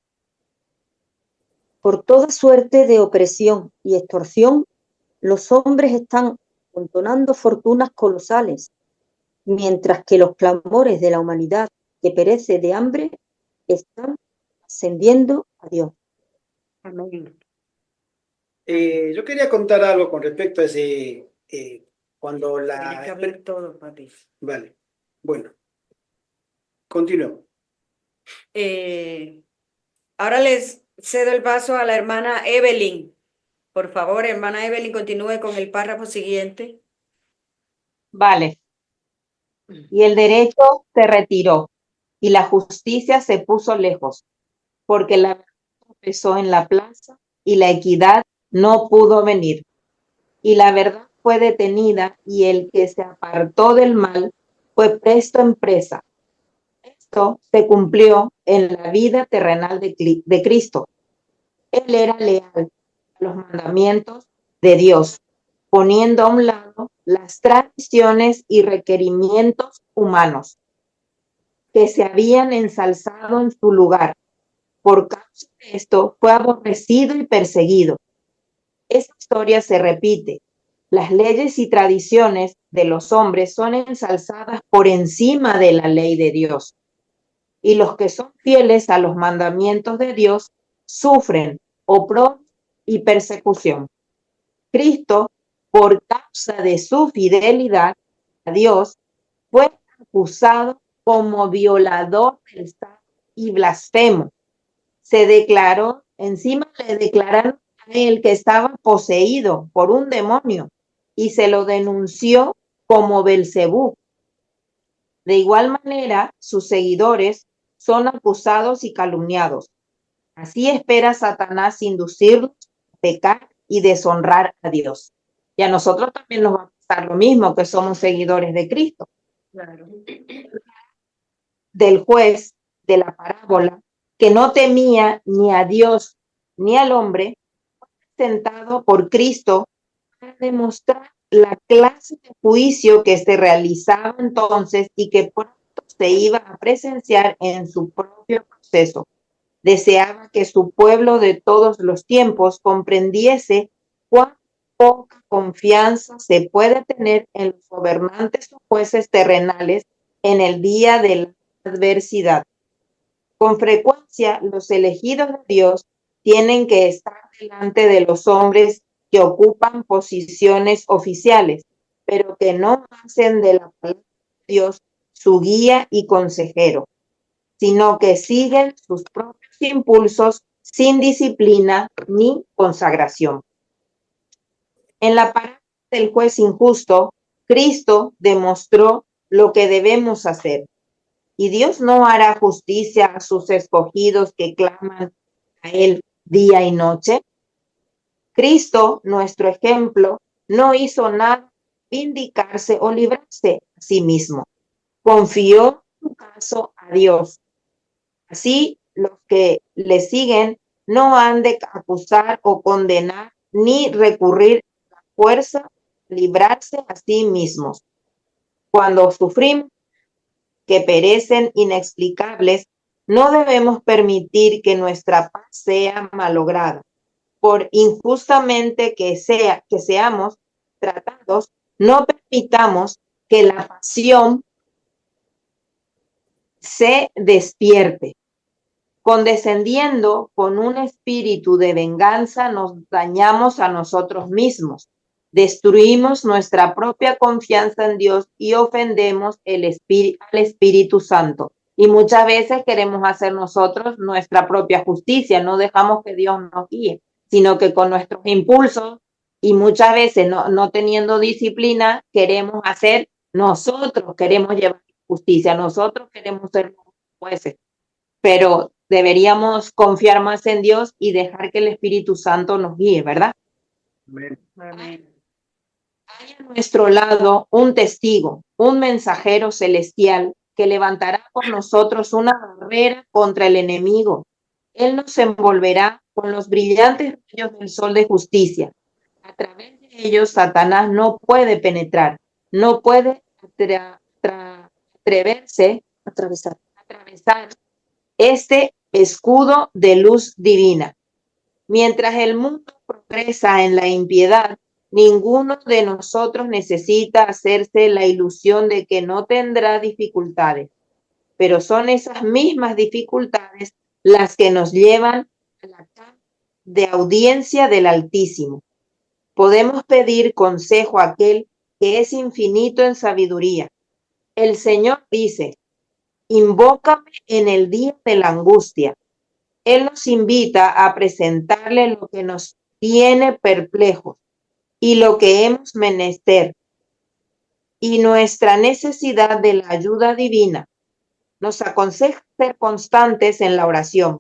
Por toda suerte de opresión y extorsión, los hombres están amontonando fortunas colosales, mientras que los clamores de la humanidad que perece de hambre están ascendiendo a Dios. Amén. Yo quería contar algo con respecto a ese, cuando Tiene la... que hablar todo, papi. Vale, bueno, continuemos. Ahora les cedo el paso a la hermana Evelyn. Por favor, hermana Evelyn, continúe con el párrafo siguiente. Vale. Y el derecho se retiró y la justicia se puso lejos, porque la verdad tropezó en la plaza y la equidad no pudo venir. Y la verdad fue detenida y el que se apartó del mal fue presto en presa. Esto se cumplió en la vida terrenal de Cristo. Él era leal a los mandamientos de Dios, poniendo a un lado las tradiciones y requerimientos humanos que se habían ensalzado en su lugar. Por causa de esto fue aborrecido y perseguido. Esa historia se repite. Las leyes y tradiciones de los hombres son ensalzadas por encima de la ley de Dios. Y los que son fieles a los mandamientos de Dios sufren oprobio y persecución. Cristo, por causa de su fidelidad a Dios, fue acusado como violador del sábado y blasfemo. Se declaró, encima le declararon a él que estaba poseído por un demonio y se lo denunció como Belcebú. De igual manera, sus seguidores son acusados y calumniados. Así espera Satanás inducirlos a pecar y deshonrar a Dios. Y a nosotros también nos va a pasar lo mismo, que somos seguidores de Cristo. Claro. Del juez de la parábola, que no temía ni a Dios ni al hombre, fue presentado por Cristo para demostrar la clase de juicio que se realizaba entonces y que pronto se iba a presenciar en su propio proceso. Deseaba que su pueblo de todos los tiempos comprendiese cuán poca confianza se puede tener en los gobernantes o jueces terrenales en el día de la adversidad. Con frecuencia, los elegidos de Dios tienen que estar delante de los hombres que ocupan posiciones oficiales, pero que no hacen de la palabra de Dios su guía y consejero. sino que siguen sus propios impulsos sin disciplina ni consagración. En la parábola del juez injusto, Cristo demostró lo que debemos hacer. Y Dios no hará justicia a sus escogidos que claman a Él día y noche. Cristo, nuestro ejemplo, no hizo nada vindicarse o librarse a sí mismo. Confió su caso a Dios. Así, los que le siguen no han de acusar o condenar ni recurrir a la fuerza a librarse a sí mismos. Cuando sufrimos que perecen inexplicables, no debemos permitir que nuestra paz sea malograda. Por injustamente que seamos tratados, no permitamos que la pasión se despierte. Condescendiendo con un espíritu de venganza, nos dañamos a nosotros mismos, destruimos nuestra propia confianza en Dios y ofendemos al Espíritu Santo. Y muchas veces queremos hacer nosotros nuestra propia justicia, no dejamos que Dios nos guíe, sino que con nuestros impulsos y muchas veces no teniendo disciplina, queremos hacer nosotros, queremos llevar justicia, nosotros queremos ser jueces, pero deberíamos confiar más en Dios y dejar que el Espíritu Santo nos guíe, ¿verdad? Amén. Hay a nuestro lado un testigo, un mensajero celestial que levantará por nosotros una barrera contra el enemigo. Él nos envolverá con los brillantes rayos del sol de justicia. A través de ellos Satanás no puede penetrar, no puede atreverse a atravesar este escudo de luz divina. Mientras el mundo progresa en la impiedad, ninguno de nosotros necesita hacerse la ilusión de que no tendrá dificultades, pero son esas mismas dificultades las que nos llevan a la cama de audiencia del Altísimo. Podemos pedir consejo a aquel que es infinito en sabiduría. El Señor dice: invócame en el día de la angustia. Él nos invita a presentarle lo que nos tiene perplejos y lo que hemos menester y nuestra necesidad de la ayuda divina. Nos aconseja ser constantes en la oración.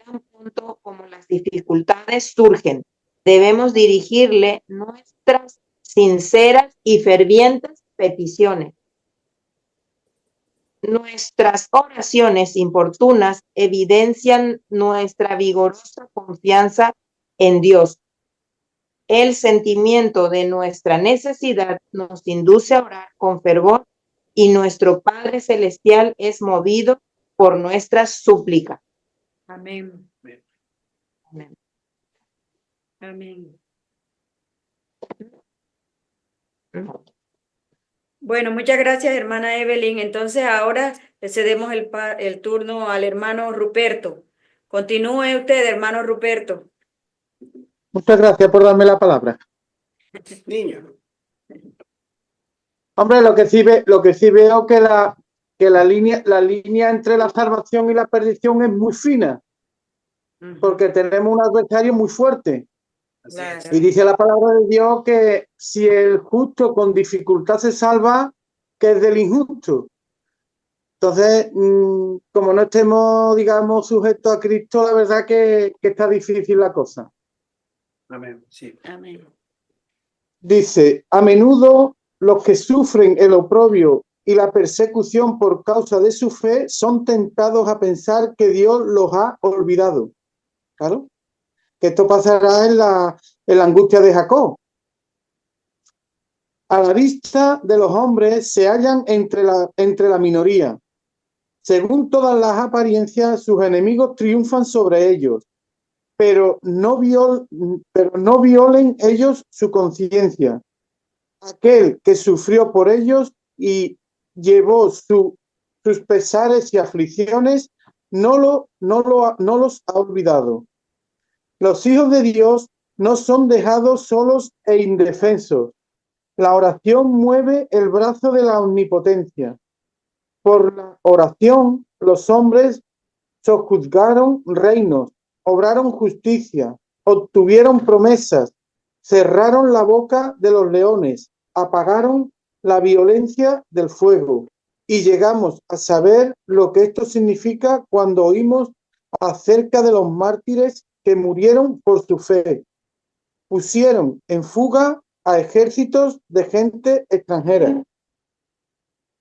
Tan pronto como las dificultades surgen, debemos dirigirle nuestras sinceras y fervientes peticiones. Nuestras oraciones importunas evidencian nuestra vigorosa confianza en Dios. El sentimiento de nuestra necesidad nos induce a orar con fervor y nuestro Padre Celestial es movido por nuestras súplicas. Amén. Amén. Amén. Bueno, muchas gracias, hermana Evelyn. Entonces ahora le cedemos el turno al hermano Ruperto. Continúe usted, hermano Ruperto. Muchas gracias por darme la palabra. Niño. Hombre, lo que sí veo que la línea entre la salvación y la perdición es muy fina, porque tenemos un adversario muy fuerte. Claro. Y dice la palabra de Dios que si el justo con dificultad se salva, que es del injusto. Entonces, como no estemos, digamos, sujetos a Cristo, la verdad que está difícil la cosa. Amén. Sí. Amén. Dice: a menudo los que sufren el oprobio y la persecución por causa de su fe son tentados a pensar que Dios los ha olvidado. Claro, que esto pasará en la angustia de Jacob. A la vista de los hombres se hallan entre la minoría. Según todas las apariencias, sus enemigos triunfan sobre ellos, pero no violen ellos su conciencia. Aquel que sufrió por ellos y llevó sus pesares y aflicciones no los ha olvidado. Los hijos de Dios no son dejados solos e indefensos. La oración mueve el brazo de la omnipotencia. Por la oración, los hombres sojuzgaron reinos, obraron justicia, obtuvieron promesas, cerraron la boca de los leones, apagaron la violencia del fuego. Y llegamos a saber lo que esto significa cuando oímos acerca de los mártires que murieron por su fe. Pusieron en fuga a ejércitos de gente extranjera.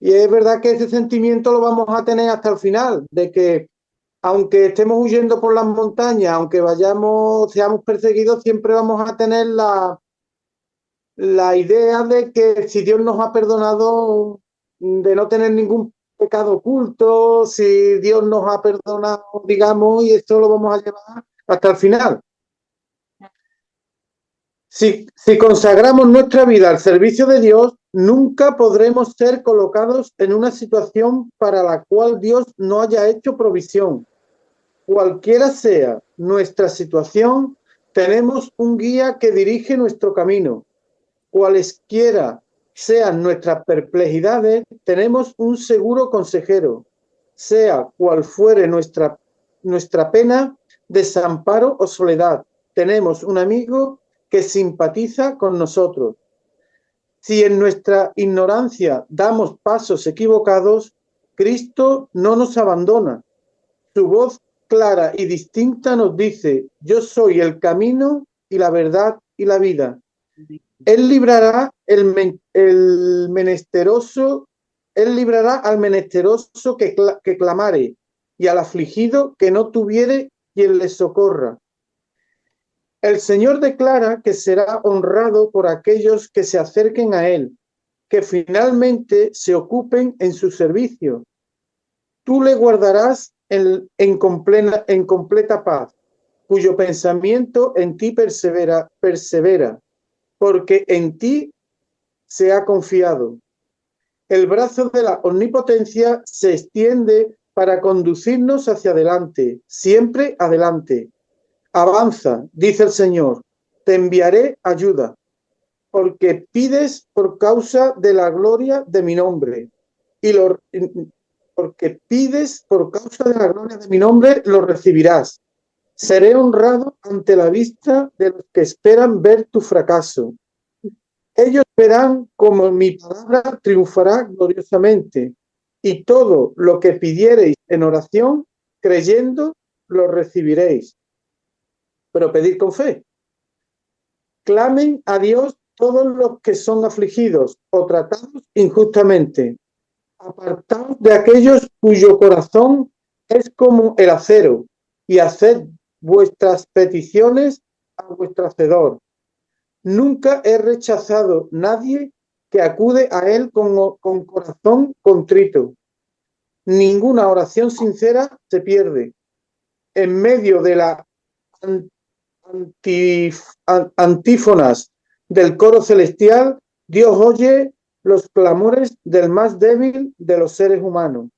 Y es verdad que ese sentimiento lo vamos a tener hasta el final, de que aunque estemos huyendo por las montañas, aunque seamos perseguidos, siempre vamos a tener la idea de que si Dios nos ha perdonado, de no tener ningún pecado oculto, si Dios nos ha perdonado, digamos, y esto lo vamos a llevar hasta el final. Si consagramos nuestra vida al servicio de Dios, nunca podremos ser colocados en una situación para la cual Dios no haya hecho provisión. Cualquiera sea nuestra situación, tenemos un guía que dirige nuestro camino. Cualesquiera sean nuestras perplejidades, tenemos un seguro consejero. Sea cual fuere nuestra pena, desamparo o soledad, tenemos un amigo que simpatiza con nosotros. Si en nuestra ignorancia damos pasos equivocados, Cristo no nos abandona. Su voz clara y distinta nos dice: yo soy el camino y la verdad y la vida. Él librará al menesteroso que clamare, y al afligido que no tuviere quien le socorra. El Señor declara que será honrado por aquellos que se acerquen a Él, que finalmente se ocupen en su servicio. Tú le guardarás en completa paz, cuyo pensamiento en ti persevera, porque en ti se ha confiado. El brazo de la omnipotencia se extiende para conducirnos hacia adelante, siempre adelante. Avanza, dice el Señor, te enviaré ayuda, porque pides por causa de la gloria de mi nombre, porque pides por causa de la gloria de mi nombre, lo recibirás. Seré honrado ante la vista de los que esperan ver tu fracaso. Ellos verán como mi palabra triunfará gloriosamente, y todo lo que pidiereis en oración, creyendo, lo recibiréis. Pero pedid con fe. Clamen a Dios todos los que son afligidos o tratados injustamente. Apartaos de aquellos cuyo corazón es como el acero, y haced vuestras peticiones a vuestro Hacedor. Nunca he rechazado nadie que acude a Él con corazón contrito. Ninguna oración sincera se pierde. En medio de la antífonas del coro celestial, Dios oye los clamores del más débil de los seres humanos.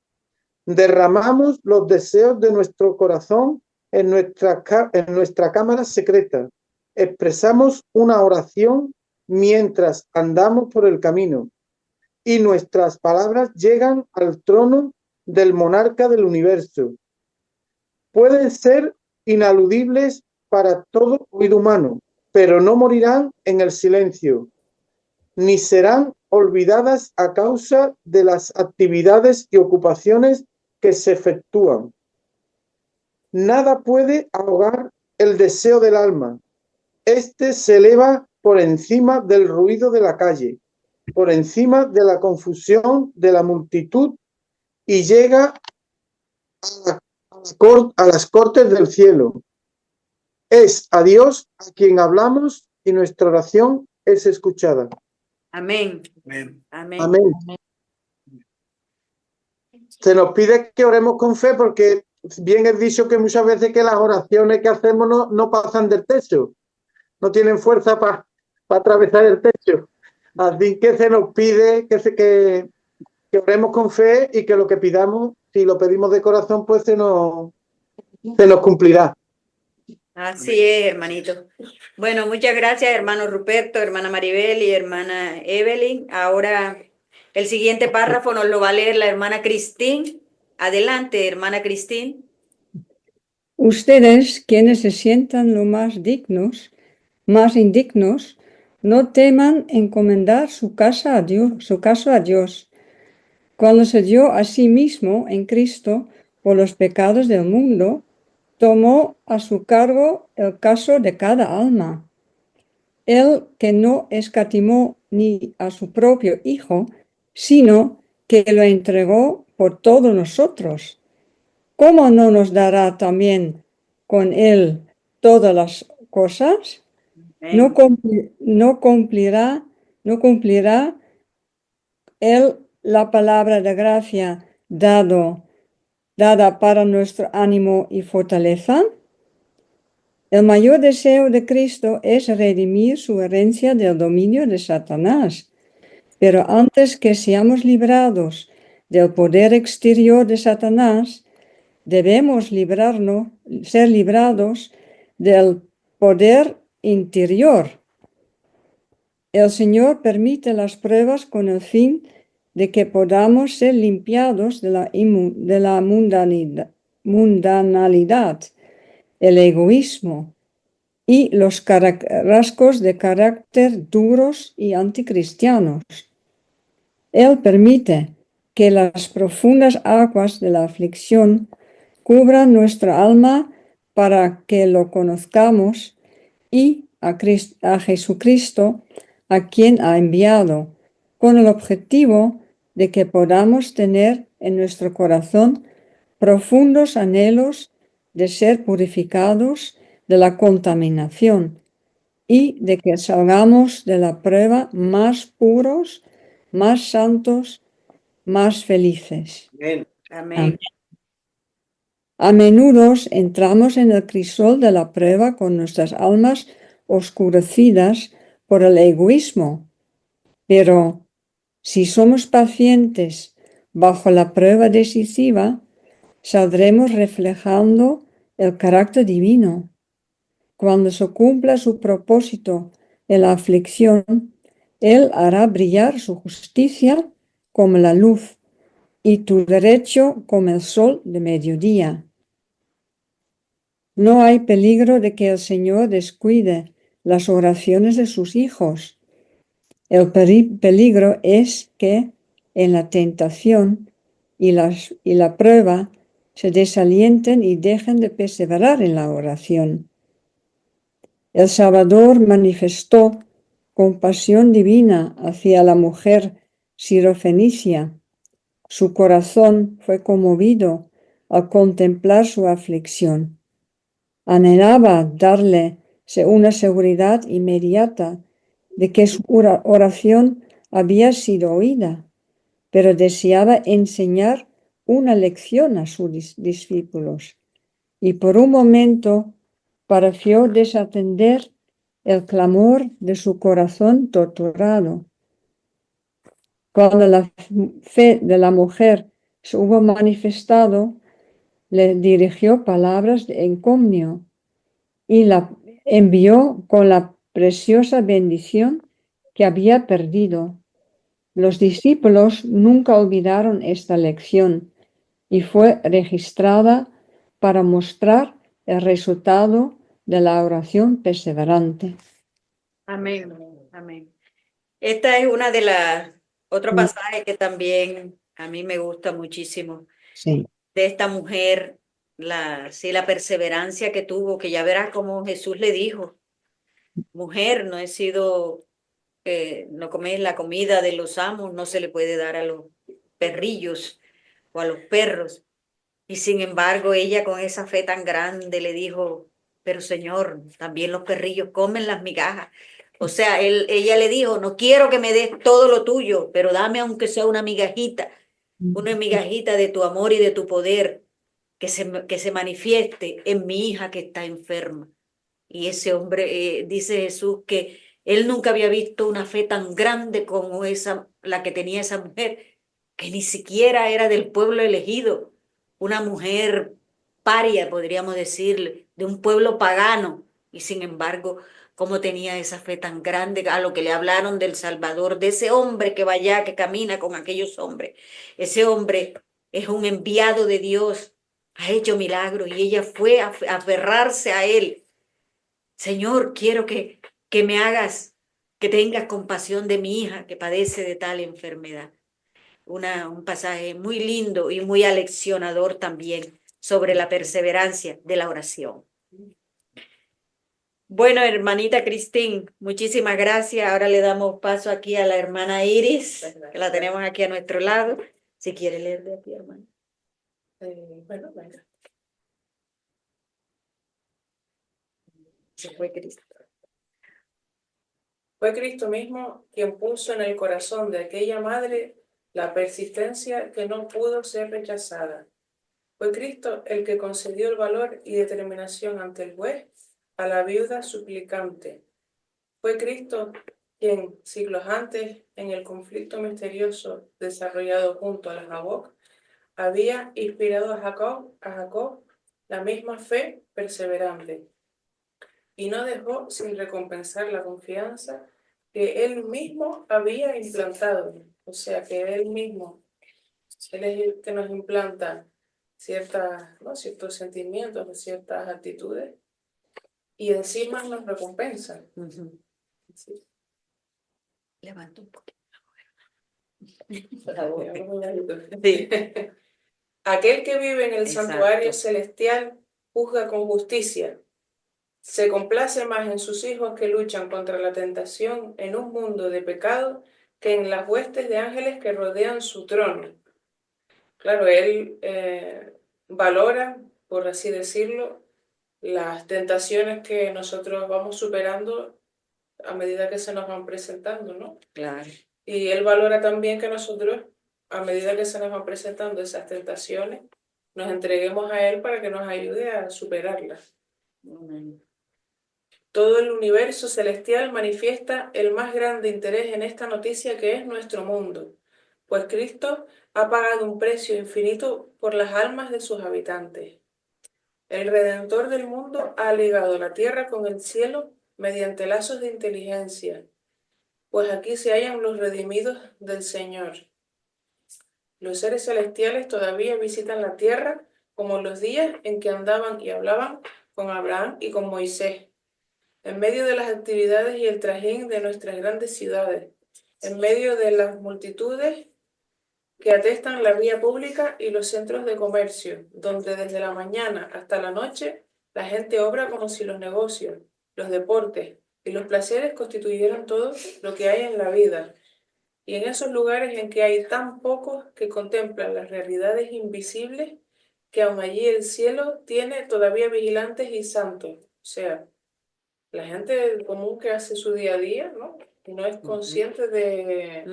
Derramamos los deseos de nuestro corazón en nuestra cámara secreta. Expresamos una oración mientras andamos por el camino, y nuestras palabras llegan al trono del monarca del universo. Pueden ser inaludibles para todo oído humano, pero no morirán en el silencio, ni serán olvidadas a causa de las actividades y ocupaciones que se efectúan. Nada puede ahogar el deseo del alma. Este se eleva por encima del ruido de la calle, por encima de la confusión de la multitud, y llega a las cortes del cielo. Es a Dios a quien hablamos y nuestra oración es escuchada. Amén. Amén. Amén. Amén. Se nos pide que oremos con fe porque bien es dicho que muchas veces que las oraciones que hacemos no pasan del techo, no tienen fuerza para atravesar el techo. Así que se nos pide que oremos con fe y que lo que pidamos, si lo pedimos de corazón, pues se nos cumplirá. Así es, hermanito. Bueno, muchas gracias, hermano Ruperto, hermana Maribel y hermana Evelyn. Ahora el siguiente párrafo nos lo va a leer la hermana Cristín Adelante, hermana Cristín. Ustedes, quienes se sientan lo más dignos, más indignos, no teman encomendar su caso a Dios. Cuando se dio a sí mismo en Cristo por los pecados del mundo, tomó a su cargo el caso de cada alma. Él que no escatimó ni a su propio Hijo, sino que lo entregó por todos nosotros. ¿Cómo no nos dará también con él todas las cosas? No cumplirá él la palabra de gracia dada para nuestro ánimo y fortaleza. El mayor deseo de Cristo es redimir su herencia del dominio de Satanás. Pero antes que seamos librados del poder exterior de Satanás, debemos ser librados del poder interior. El Señor permite las pruebas con el fin de que podamos ser limpiados de la mundanalidad, el egoísmo y los rasgos de carácter duros y anticristianos. Él permite que las profundas aguas de la aflicción cubran nuestra alma para que lo conozcamos y a Jesucristo, a quien ha enviado, con el objetivo de que podamos tener en nuestro corazón profundos anhelos de ser purificados de la contaminación y de que salgamos de la prueba más puros, más santos, más felices. Amén. Amén. A menudo entramos en el crisol de la prueba con nuestras almas oscurecidas por el egoísmo, pero si somos pacientes bajo la prueba decisiva, saldremos reflejando el carácter divino. Cuando se cumpla su propósito en la aflicción, Él hará brillar su justicia como la luz y tu derecho como el sol de mediodía. No hay peligro de que el Señor descuide las oraciones de sus hijos. El peligro es que en la tentación y la prueba se desalienten y dejen de perseverar en la oración. El Salvador manifestó compasión divina hacia la mujer sirofenicia. Su corazón fue conmovido al contemplar su aflicción. Anhelaba darle una seguridad inmediata de que su oración había sido oída, pero deseaba enseñar una lección a sus discípulos y por un momento pareció desatender el clamor de su corazón torturado. Cuando la fe de la mujer se hubo manifestado, le dirigió palabras de encomio y la envió con la preciosa bendición que había perdido. Los discípulos nunca olvidaron esta lección y fue registrada para mostrar el resultado de la oración perseverante. Amén. Amén. Esta es una de las, otro pasaje que también a mí me gusta muchísimo Sí. de esta mujer, la perseverancia que tuvo, que ya verás como Jesús le dijo, mujer, no he sido, no coméis la comida de los amos, no se le puede dar a los perrillos o a los perros. Y sin embargo, ella con esa fe tan grande le dijo, pero Señor, también los perrillos comen las migajas. O sea, ella le dijo, no quiero que me des todo lo tuyo, pero dame aunque sea una migajita de tu amor y de tu poder, que se manifieste en mi hija que está enferma. Y ese hombre, dice Jesús, que él nunca había visto una fe tan grande como la que tenía esa mujer, que ni siquiera era del pueblo elegido, una mujer paria, podríamos decirle, de un pueblo pagano, y sin embargo, cómo tenía esa fe tan grande a lo que le hablaron del Salvador, de ese hombre que va allá, que camina con aquellos hombres. Ese hombre es un enviado de Dios, ha hecho milagros y ella fue a aferrarse a él. Señor, quiero que me hagas, que tengas compasión de mi hija que padece de tal enfermedad. Un pasaje muy lindo y muy aleccionador también sobre la perseverancia de la oración. Bueno, hermanita Cristín, muchísimas gracias. Ahora le damos paso aquí a la hermana Iris, que la tenemos aquí a nuestro lado. Si quiere leer de aquí, hermana. Bueno, venga. Se fue Cristo. Fue Cristo mismo quien puso en el corazón de aquella madre la persistencia que no pudo ser rechazada. Fue Cristo el que concedió el valor y determinación ante el juez a la viuda suplicante. Fue Cristo quien, siglos antes, en el conflicto misterioso desarrollado junto a la Jaboc, había inspirado a Jacob la misma fe perseverante, y no dejó sin recompensar la confianza que él mismo había implantado. O sea, que él mismo, él es el que nos implanta ciertos sentimientos, ciertas actitudes, y encima nos recompensa. Sí. Levanta un poquito. Sí. Aquel que vive en el Exacto. santuario celestial juzga con justicia. Se complace más en sus hijos que luchan contra la tentación en un mundo de pecado que en las huestes de ángeles que rodean su trono. Claro, él valora, por así decirlo, las tentaciones que nosotros vamos superando a medida que se nos van presentando, ¿no? Claro. Y él valora también que nosotros, a medida que se nos van presentando esas tentaciones, nos entreguemos a él para que nos ayude a superarlas. Amén. Todo el universo celestial manifiesta el más grande interés en esta noticia que es nuestro mundo, pues Cristo ha pagado un precio infinito por las almas de sus habitantes. El Redentor del mundo ha ligado la tierra con el cielo mediante lazos de inteligencia, pues aquí se hallan los redimidos del Señor. Los seres celestiales todavía visitan la tierra como los días en que andaban y hablaban con Abraham y con Moisés, en medio de las actividades y el trajín de nuestras grandes ciudades, en medio de las multitudes que atestan la vía pública y los centros de comercio, donde desde la mañana hasta la noche la gente obra como si los negocios, los deportes y los placeres constituyeran todo lo que hay en la vida. Y en esos lugares en que hay tan pocos que contemplan las realidades invisibles, que aun allí el cielo tiene todavía vigilantes y santos. O sea, la gente común que hace su día a día, ¿no? Y no es consciente de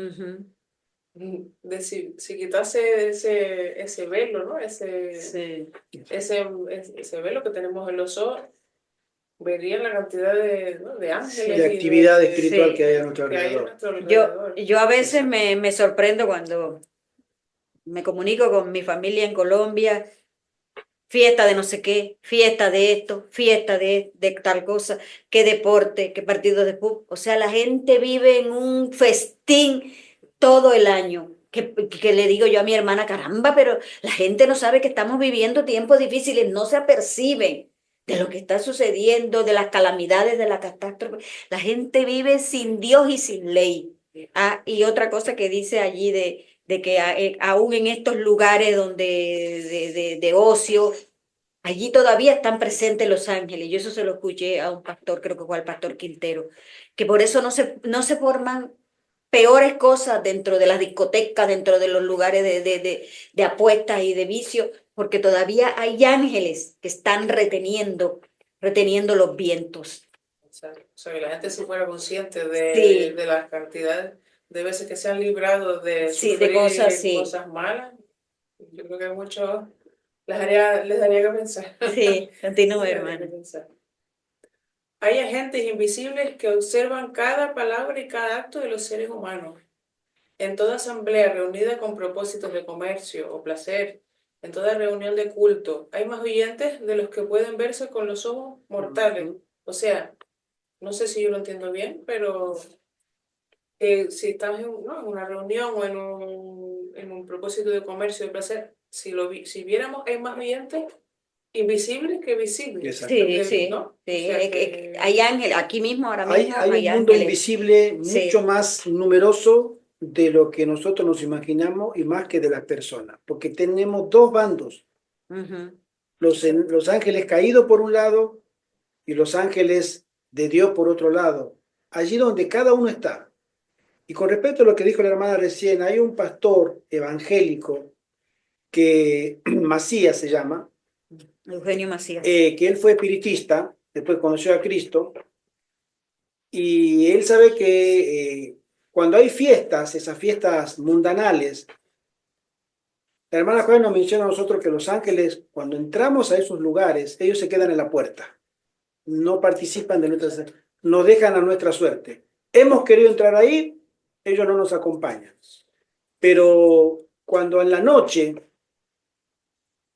si quitase ese velo, ¿no? Sí. Ese velo que tenemos en los ojos, verían la cantidad de ángeles de y actividad espiritual Sí. que hay a nuestro que hay a alrededor. nuestro alrededor. Yo a veces me sorprendo cuando me comunico con mi familia en Colombia, fiesta de no sé qué, fiesta de esto, fiesta de tal cosa, qué deporte, qué partido de fútbol. O sea, la gente vive en un festín todo el año. Que le digo yo a mi hermana, caramba, pero la gente no sabe que estamos viviendo tiempos difíciles, no se aperciben de lo que está sucediendo, de las calamidades, de la catástrofe. La gente vive sin Dios y sin ley. Ah, y otra cosa que dice allí de que aún en estos lugares de ocio, allí todavía están presentes los ángeles. Yo eso se lo escuché a un pastor, creo que fue al pastor Quintero, que por eso no se forman peores cosas dentro de las discotecas, dentro de los lugares de apuestas y de vicio, porque todavía hay ángeles que están reteniendo los vientos. O sea, que la gente se fuera consciente Sí. de las cantidades de veces que se han librado de Sí, sufrir de cosas, sí. cosas malas. Yo creo que a muchos les daría que pensar. Sí, continúa, Les daría que hermana. pensar. Hay agentes invisibles que observan cada palabra y cada acto de los seres humanos. En toda asamblea reunida con propósitos de comercio o placer, en toda reunión de culto, hay más oyentes de los que pueden verse con los ojos mortales. O sea, no sé si yo lo entiendo bien, pero si estás en una reunión o en un propósito de comercio, de placer, si viéramos, hay más videntes invisibles que visibles. Exacto. Sí, sí, ¿no? sí. O sea que- Hay ángeles, aquí mismo, ahora Hay, mismo, hay hay un mundo ángeles. invisible Sí. mucho más numeroso de lo que nosotros nos imaginamos y más que de las personas, porque tenemos dos bandos, Ujú. los ángeles caídos por un lado y los ángeles de Dios por otro lado, allí donde cada uno está. Y con respecto a lo que dijo la hermana recién, hay un pastor evangélico que Macías se llama, Eugenio Macías. que él fue espiritista, después conoció a Cristo, y él sabe que cuando hay fiestas, esas fiestas mundanales, la hermana Juana nos menciona a nosotros que los ángeles, cuando entramos a esos lugares, ellos se quedan en la puerta, no participan de nuestras, nos dejan a nuestra suerte. Hemos querido entrar ahí, ellos no nos acompañan. Pero cuando en la noche,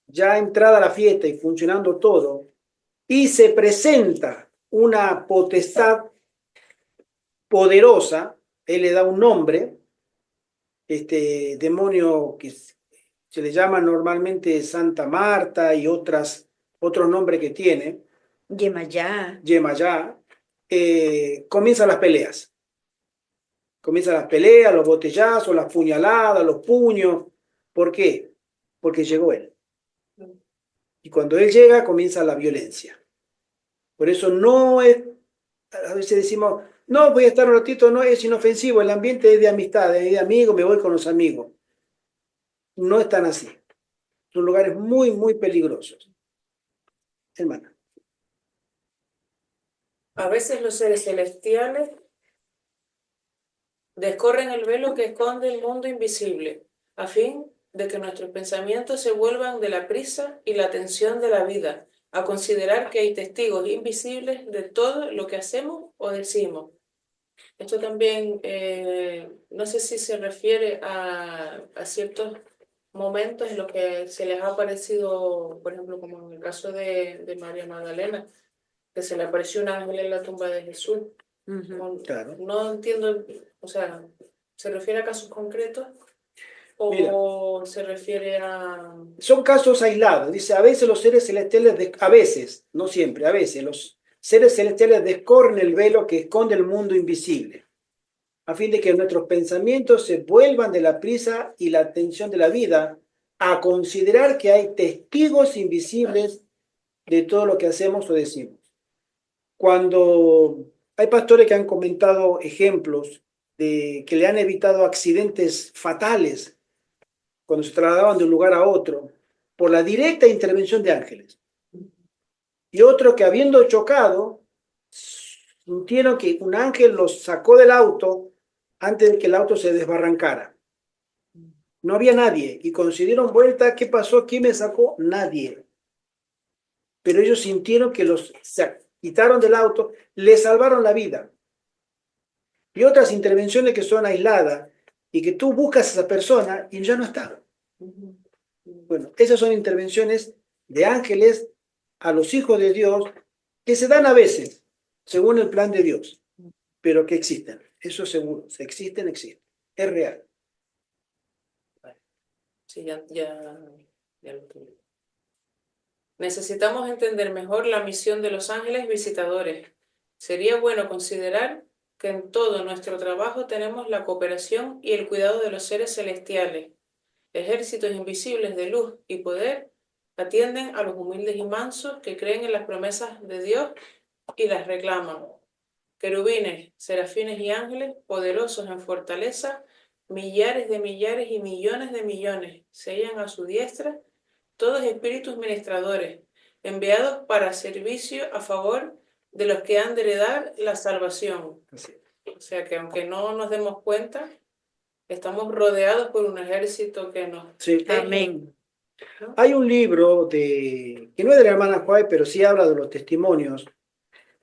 ya entrada la fiesta y funcionando todo, y se presenta una potestad poderosa, él le da un nombre, este demonio que se le llama normalmente Santa Marta y otros nombres que tiene, Yemayá. Yemayá, comienzan las peleas. Comienzan las peleas, los botellazos, las puñaladas, los puños. ¿Por qué? Porque llegó él. Y cuando él llega, comienza la violencia. Por eso no es, a veces decimos, no, voy a estar un ratito, no es inofensivo, el ambiente es de amistad, es de amigos, me voy con los amigos. No es tan así. Son lugares muy, muy peligrosos. Hermana. A veces los seres celestiales descorren el velo que esconde el mundo invisible, a fin de que nuestros pensamientos se vuelvan de la prisa y la tensión de la vida, a considerar que hay testigos invisibles de todo lo que hacemos o decimos. Esto también, no sé si se refiere a ciertos momentos en los que se les ha aparecido, por ejemplo, como en el caso de María Magdalena, que se le apareció un ángel en la tumba de Jesús. Ujú. Claro. No entiendo, o sea, ¿se refiere a casos concretos Mira. o se refiere a...? Son casos aislados. Dice, a veces los seres celestiales, a veces, no siempre, a veces los seres celestiales descorren el velo que esconde el mundo invisible, a fin de que nuestros pensamientos se vuelvan de la prisa y la tensión de la vida a considerar que hay testigos invisibles de todo lo que hacemos o decimos. Cuando hay pastores que han comentado ejemplos de que le han evitado accidentes fatales cuando se trasladaban de un lugar a otro, por la directa intervención de ángeles. Y otro que habiendo chocado, sintieron que un ángel los sacó del auto antes de que el auto se desbarrancara. No había nadie. Y cuando se dieron vuelta, ¿qué pasó? ¿Quién me sacó? Nadie. Pero ellos sintieron que los quitaron del auto, les salvaron la vida. Y otras intervenciones que son aisladas y que tú buscas a esa persona y ya no está. Bueno, esas son intervenciones de ángeles a los hijos de Dios que se dan a veces, según el plan de Dios, pero que existen. Eso seguro, existen. Es real. Sí, ya lo tuve. Necesitamos entender mejor la misión de los ángeles visitadores. Sería bueno considerar que en todo nuestro trabajo tenemos la cooperación y el cuidado de los seres celestiales. Ejércitos invisibles de luz y poder atienden a los humildes y mansos que creen en las promesas de Dios y las reclaman. Querubines, serafines y ángeles, poderosos en fortaleza, millares de millares y millones de millones, se hallan a su diestra, todos espíritus ministradores, enviados para servicio a favor de los que han de heredar la salvación. O sea que aunque no nos demos cuenta, estamos rodeados por un ejército que nos... Sí. Amén. Hay un libro que no es de la hermana Juárez, pero sí habla de los testimonios,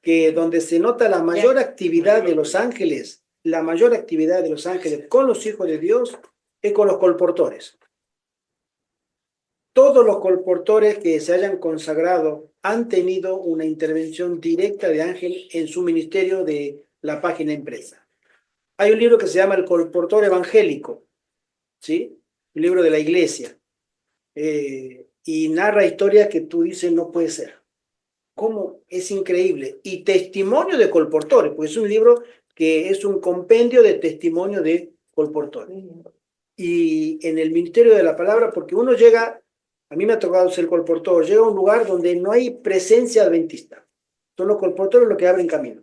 que donde se nota la mayor actividad de los ángeles, la mayor actividad de los ángeles con los hijos de Dios es con los colportores. Todos los colportores que se hayan consagrado han tenido una intervención directa de ángel en su ministerio de la página impresa. Hay un libro que se llama El colportor evangélico, ¿sí? Un libro de la iglesia. y narra historias que tú dices no puede ser. ¿Cómo? Es increíble. Y testimonio de colportores, pues es un libro que es un compendio de testimonio de colportores. Y en el ministerio de la palabra, porque uno llega, a mí me ha tocado ser colportor, llega a un lugar donde no hay presencia adventista. Son los colportores los que abren camino.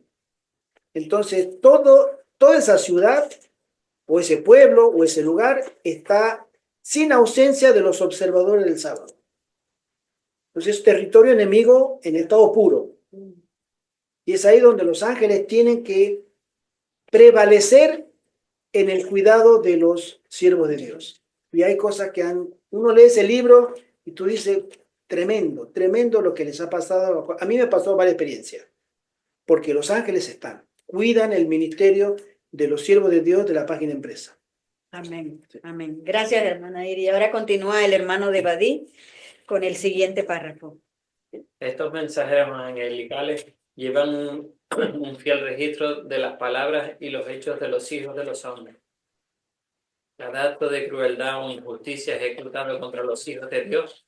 Entonces, toda esa ciudad, o ese pueblo, o ese lugar, está sin ausencia de los observadores del sábado. Entonces, es territorio enemigo en estado puro. Y es ahí donde los ángeles tienen que prevalecer en el cuidado de los siervos de Dios. Y hay cosas que uno lee ese libro y tú dices, tremendo, tremendo lo que les ha pasado. A mí me pasó varias experiencias, porque los ángeles cuidan el ministerio de los siervos de Dios de la página empresa. Amén, amén. Gracias, hermana Iri. Y ahora continúa el hermano de Badí con el siguiente párrafo. Estos mensajeros angelicales llevan un fiel registro de las palabras y los hechos de los hijos de los hombres. Cada acto de crueldad o injusticia ejecutado contra los hijos de Dios,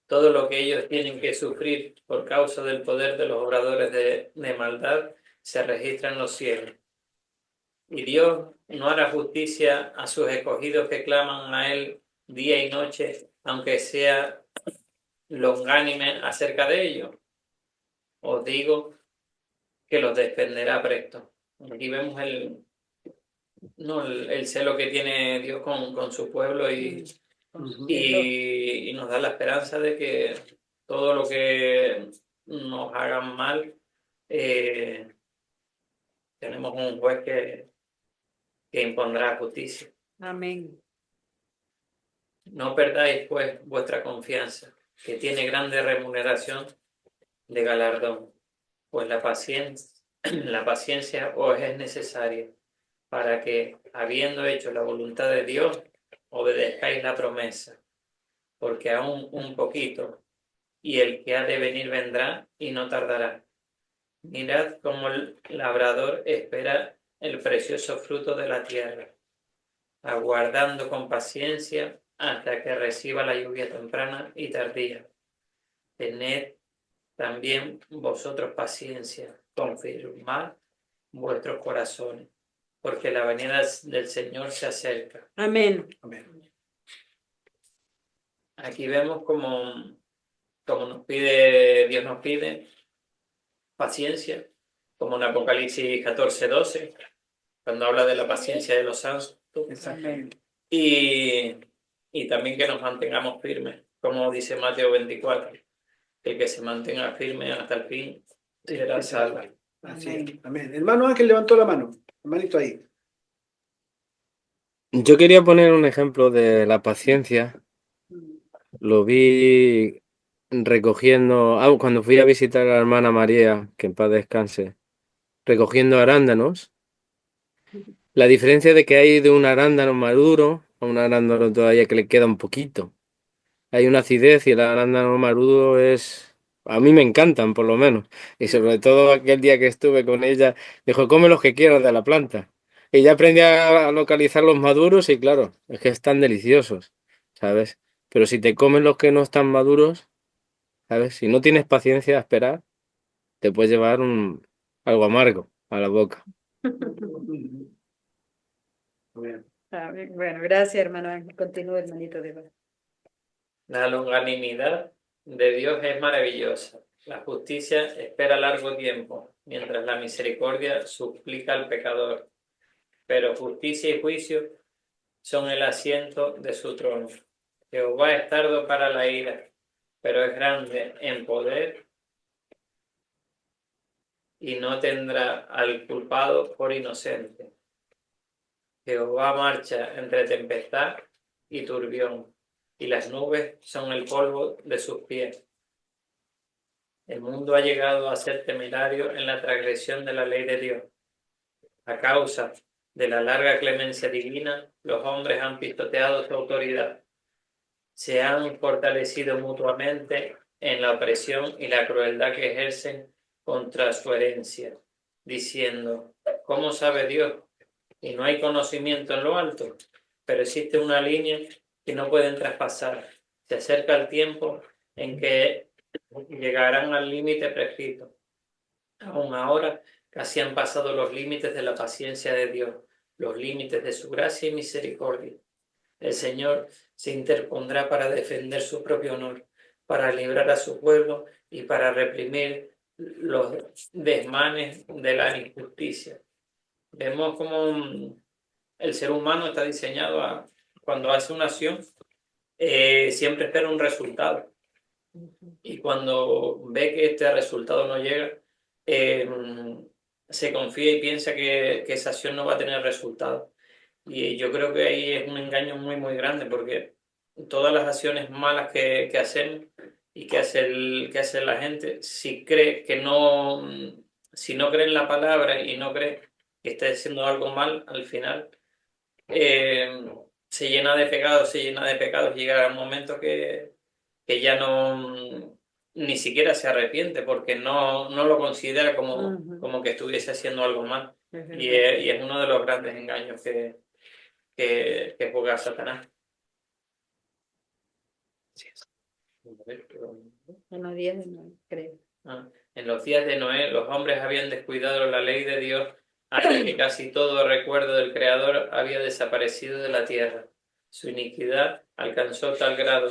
todo lo que ellos tienen que sufrir por causa del poder de los obradores de maldad, se registra en los cielos. Y Dios no hará justicia a sus escogidos que claman a Él día y noche, aunque sea longánime acerca de ellos. Os digo que los defenderá presto. Aquí vemos el celo que tiene Dios con su pueblo y nos da la esperanza de que todo lo que nos hagan mal, tenemos un juez que impondrá justicia. Amén. No perdáis, pues, vuestra confianza, que tiene grande remuneración de galardón, pues la paciencia os es necesaria para que, habiendo hecho la voluntad de Dios, obedezcáis la promesa, porque aún un poquito, y el que ha de venir vendrá y no tardará. Mirad cómo el labrador espera el precioso fruto de la tierra, aguardando con paciencia hasta que reciba la lluvia temprana y tardía. Tened también vosotros paciencia, confirmad vuestros corazones, porque la venida del Señor se acerca. Amén. Amén. Aquí vemos como Dios nos pide paciencia, como en Apocalipsis 14:12, cuando habla de la paciencia de los santos. Amén. Y también que nos mantengamos firmes, como dice Mateo 24, que el que se mantenga firme hasta el fin será salvo. Así es. Amén. Hermano Ángel levantó la mano. Hermanito ahí. Yo quería poner un ejemplo de la paciencia. Lo vi recogiendo, cuando fui a visitar a la hermana María, que en paz descanse, recogiendo arándanos. La diferencia de que hay de un arándano maduro a un arándano todavía que le queda un poquito. Hay una acidez y el arándano maduro a mí me encantan por lo menos. Y sobre todo aquel día que estuve con ella, dijo, come los que quieras de la planta. Y ya aprendí a localizar los maduros y claro, es que están deliciosos, ¿sabes? Pero si te comen los que no están maduros, ¿sabes? Si no tienes paciencia a esperar, te puedes llevar algo amargo a la boca. Amén. Bueno, gracias, hermano Ángel. Continúa, hermanito de Badí. La longanimidad de Dios es maravillosa. La justicia espera largo tiempo, mientras la misericordia suplica al pecador. Pero justicia y juicio son el asiento de su trono. Jehová es tardo para la ira, pero es grande en poder y no tendrá al culpado por inocente. Jehová marcha entre tempestad y turbión, y las nubes son el polvo de sus pies. El mundo ha llegado a ser temerario en la transgresión de la ley de Dios. A causa de la larga clemencia divina, los hombres han pisoteado su autoridad. Se han fortalecido mutuamente en la opresión y la crueldad que ejercen contra su herencia, diciendo, ¿cómo sabe Dios? Y no hay conocimiento en lo alto, pero existe una línea que no pueden traspasar, Se acerca el tiempo en que llegarán al límite prescrito. Aún ahora casi han pasado los límites de la paciencia de Dios, los límites de su gracia y misericordia. El Señor se interpondrá para defender su propio honor, para librar a su pueblo y para reprimir los desmanes de la injusticia. Vemos cómo el ser humano está diseñado a, cuando hace una acción, siempre espera un resultado. Y cuando ve que este resultado no llega, se confía y piensa que esa acción no va a tener resultado. Y yo creo que ahí es un engaño muy, muy grande, porque todas las acciones malas que hacemos y que hace la gente, si cree que no, si no cree en la palabra y no cree que está haciendo algo mal, al final se llena de pecados, llega un momento que ya no, ni siquiera se arrepiente, porque no lo considera como que estuviese haciendo algo mal. Y es uno de los grandes engaños que juega Satanás. En los días de Noé, creo. En los días de Noé, los hombres habían descuidado la ley de Dios hasta que casi todo recuerdo del Creador había desaparecido de la tierra. Su iniquidad alcanzó tal grado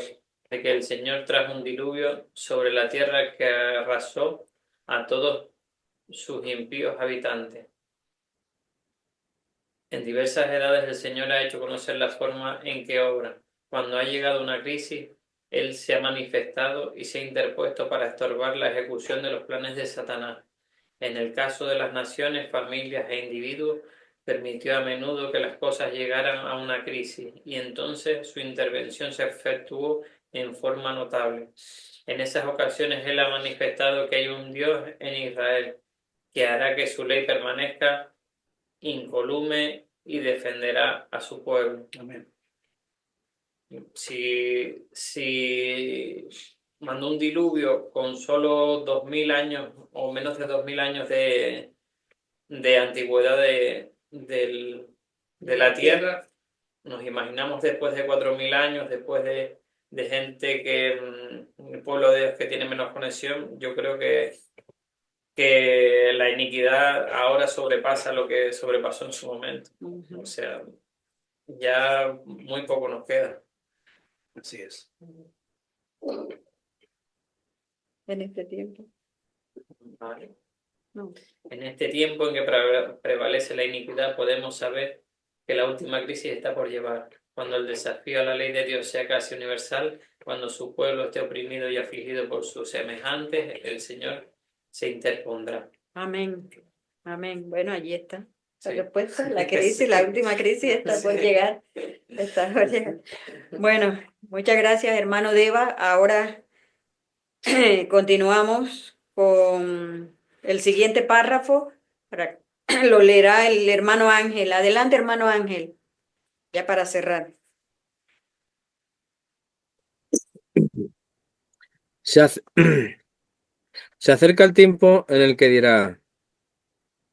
de que el Señor trajo un diluvio sobre la tierra que arrasó a todos sus impíos habitantes. En diversas edades el Señor ha hecho conocer la forma en que obra. Cuando ha llegado una crisis, Él se ha manifestado y se ha interpuesto para estorbar la ejecución de los planes de Satanás. En el caso de las naciones, familias e individuos, permitió a menudo que las cosas llegaran a una crisis y entonces su intervención se efectuó en forma notable. En esas ocasiones Él ha manifestado que hay un Dios en Israel que hará que su ley permanezca incolume y defenderá a su pueblo. Amén. Si mandó un diluvio con solo 2000 años o menos de 2000 años de antigüedad de la tierra, nos imaginamos después de 4000 años, después de gente que el pueblo de Dios que tiene menos conexión, yo creo que la iniquidad ahora sobrepasa lo que sobrepasó en su momento. O sea, ya muy poco nos queda. Así es. En este tiempo. Vale. No. En este tiempo en que prevalece la iniquidad, podemos saber que la última crisis está por llevar. Cuando el desafío a la ley de Dios sea casi universal, cuando su pueblo esté oprimido y afligido por sus semejantes, el Señor se interpondrá. Amén. Amén. Bueno, allí está. La Sí. respuesta, la crisis, la última crisis está por llegar. Está por llegar. Bueno, muchas gracias, hermano Deva. Ahora continuamos con el siguiente párrafo. Lo leerá el hermano Ángel. Adelante, hermano Ángel. Ya para cerrar. Se acerca el tiempo en el que dirá: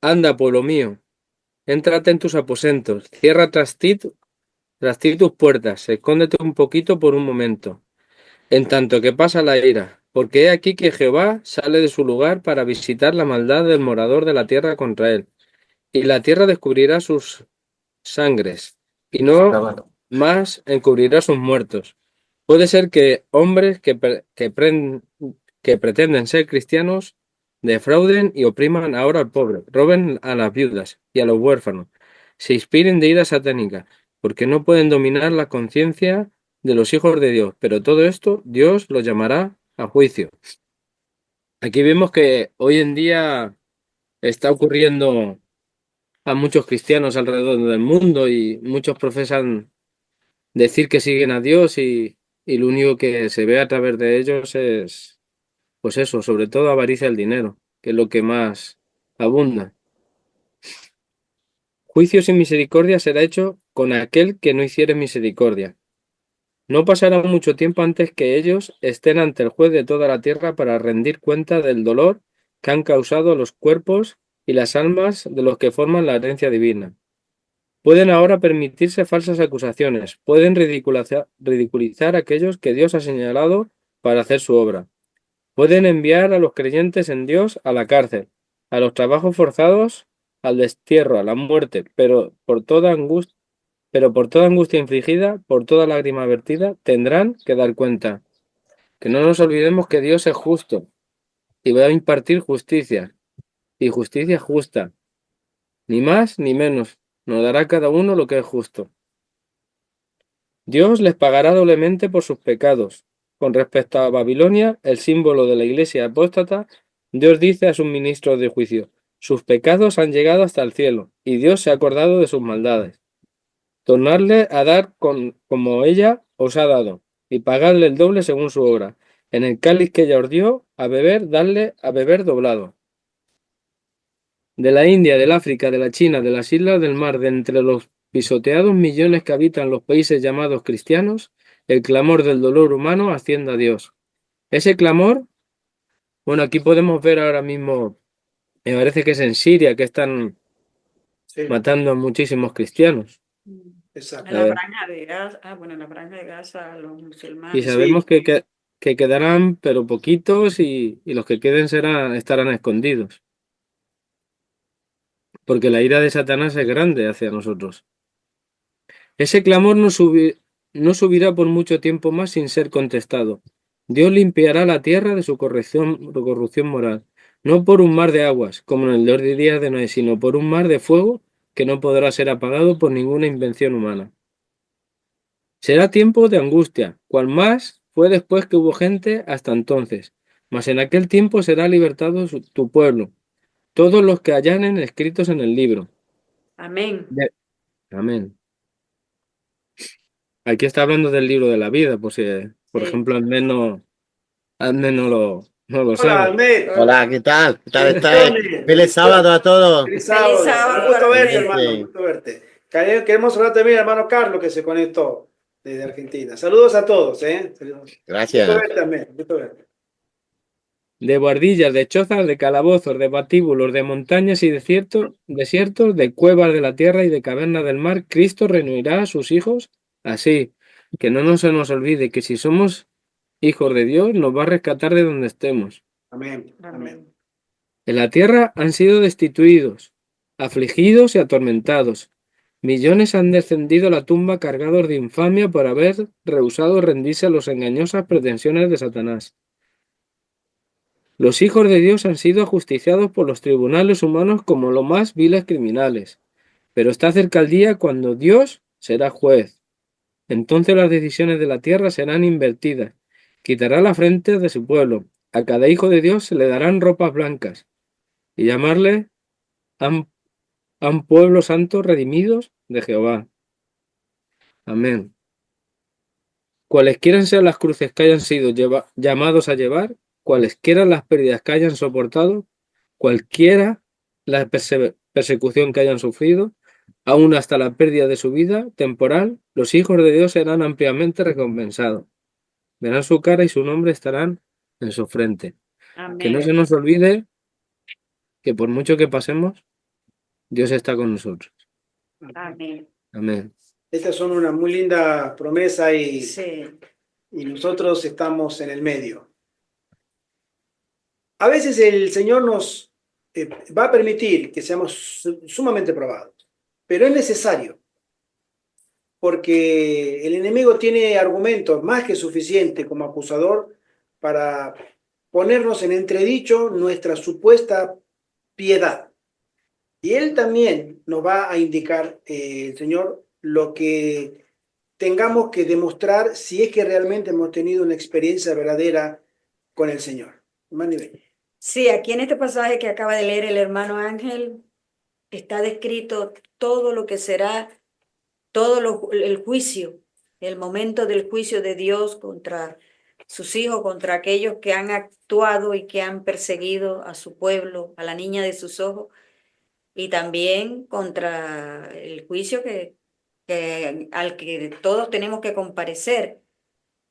anda, pueblo mío, éntrate en tus aposentos, cierra tras ti tus puertas, escóndete un poquito por un momento, en tanto que pasa la ira, porque he aquí que Jehová sale de su lugar para visitar la maldad del morador de la tierra contra él, y la tierra descubrirá sus sangres, y no más encubrirá sus muertos. Puede ser que hombres que pretenden ser cristianos defrauden y opriman ahora al pobre, roben a las viudas y a los huérfanos, se inspiren de ira satánica, porque no pueden dominar la conciencia de los hijos de Dios, pero todo esto Dios lo llamará a juicio. Aquí vemos que hoy en día está ocurriendo a muchos cristianos alrededor del mundo y muchos profesan decir que siguen a Dios y lo único que se ve a través de ellos es, pues eso, sobre todo avaricia del dinero, que es lo que más abunda. Juicio sin misericordia será hecho con aquel que no hiciere misericordia. No pasará mucho tiempo antes que ellos estén ante el juez de toda la tierra para rendir cuenta del dolor que han causado los cuerpos y las almas de los que forman la herencia divina. Pueden ahora permitirse falsas acusaciones, pueden ridiculizar a aquellos que Dios ha señalado para hacer su obra. Pueden enviar a los creyentes en Dios a la cárcel, a los trabajos forzados, al destierro, a la muerte, por toda angustia infligida, por toda lágrima vertida, tendrán que dar cuenta. Que no nos olvidemos que Dios es justo y va a impartir justicia, y justicia justa, ni más ni menos, nos dará a cada uno lo que es justo. Dios les pagará doblemente por sus pecados. Con respecto a Babilonia, el símbolo de la iglesia apóstata, Dios dice a sus ministros de juicio: sus pecados han llegado hasta el cielo, y Dios se ha acordado de sus maldades. Tornarle a dar como ella os ha dado, y pagarle el doble según su obra. En el cáliz que ella os dio a beber, darle a beber doblado. De la India, del África, de la China, de las islas del mar, de entre los pisoteados millones que habitan los países llamados cristianos, el clamor del dolor humano asciende a Dios. Ese clamor, bueno, aquí podemos ver ahora mismo, me parece que es en Siria, que están Sí, matando a muchísimos cristianos. exacto. En A la ver. franja de Gaza, bueno, en la franja de Gaza, los Y musulmanes. sabemos que quedarán, pero poquitos, y los que queden estarán escondidos. Porque la ira de Satanás es grande hacia nosotros. Ese clamor no subirá por mucho tiempo más sin ser contestado. Dios limpiará la tierra de su corrupción moral, no por un mar de aguas, como en el de los días de Noé, sino por un mar de fuego que no podrá ser apagado por ninguna invención humana. Será tiempo de angustia, cual más fue después que hubo gente hasta entonces, mas en aquel tiempo será libertado tu pueblo, todos los que hallanen escritos en el libro. Amén. Amén. Aquí está hablando del libro de la vida, por Sí. ejemplo, Ahmed no lo Hola, sabe. Ahmed. Hola, ¿qué tal? ¿Qué tal estáis? Bendiciones. Feliz sábado a todos. Feliz sábado. Feliz sábado Un gusto para verte, ustedes. hermano. Un gusto verte. Queremos saludar también al hermano Carlos, que se conectó desde Argentina. Saludos a todos, ¿eh? Saludos. Un gusto Gracias. verte, Ahmed. Un gusto verte. De buhardillas, de chozas, de calabozos, de patíbulos, de montañas y desiertos, de cuevas de la tierra y de cavernas del mar, Cristo reunirá a sus hijos así. Que no se nos olvide que si somos hijos de Dios, nos va a rescatar de donde estemos. Amén. Amén. Amén. En la tierra han sido destituidos, afligidos y atormentados. Millones han descendido a la tumba cargados de infamia por haber rehusado rendirse a las engañosas pretensiones de Satanás. Los hijos de Dios han sido ajusticiados por los tribunales humanos como los más viles criminales. Pero está cerca el día cuando Dios será juez. Entonces las decisiones de la tierra serán invertidas. Quitará la frente de su pueblo. A cada hijo de Dios se le darán ropas blancas. Y llamarle a un pueblo santo redimidos de Jehová. Amén. Cualesquiera sean las cruces que hayan sido llamados a llevar, cualesquiera las pérdidas que hayan soportado, cualquiera la persecución que hayan sufrido, aún hasta la pérdida de su vida temporal, los hijos de Dios serán ampliamente recompensados. Verán su cara y su nombre estarán en su frente. Que no Amén. se nos olvide que por mucho que pasemos, Dios está con nosotros. Amén. Amén. Estas son una muy linda promesa Sí. y nosotros estamos en el medio. A veces el Señor nos va a permitir que seamos sumamente probados, pero es necesario, porque el enemigo tiene argumentos más que suficientes como acusador para ponernos en entredicho nuestra supuesta piedad. Y él también nos va a indicar, el Señor, lo que tengamos que demostrar si es que realmente hemos tenido una experiencia verdadera con el Señor. Hermano Iván. Sí, aquí en este pasaje que acaba de leer el hermano Ángel está descrito todo lo que será, el juicio, el momento del juicio de Dios contra sus hijos, contra aquellos que han actuado y que han perseguido a su pueblo, a la niña de sus ojos, y también contra el juicio al que todos tenemos que comparecer.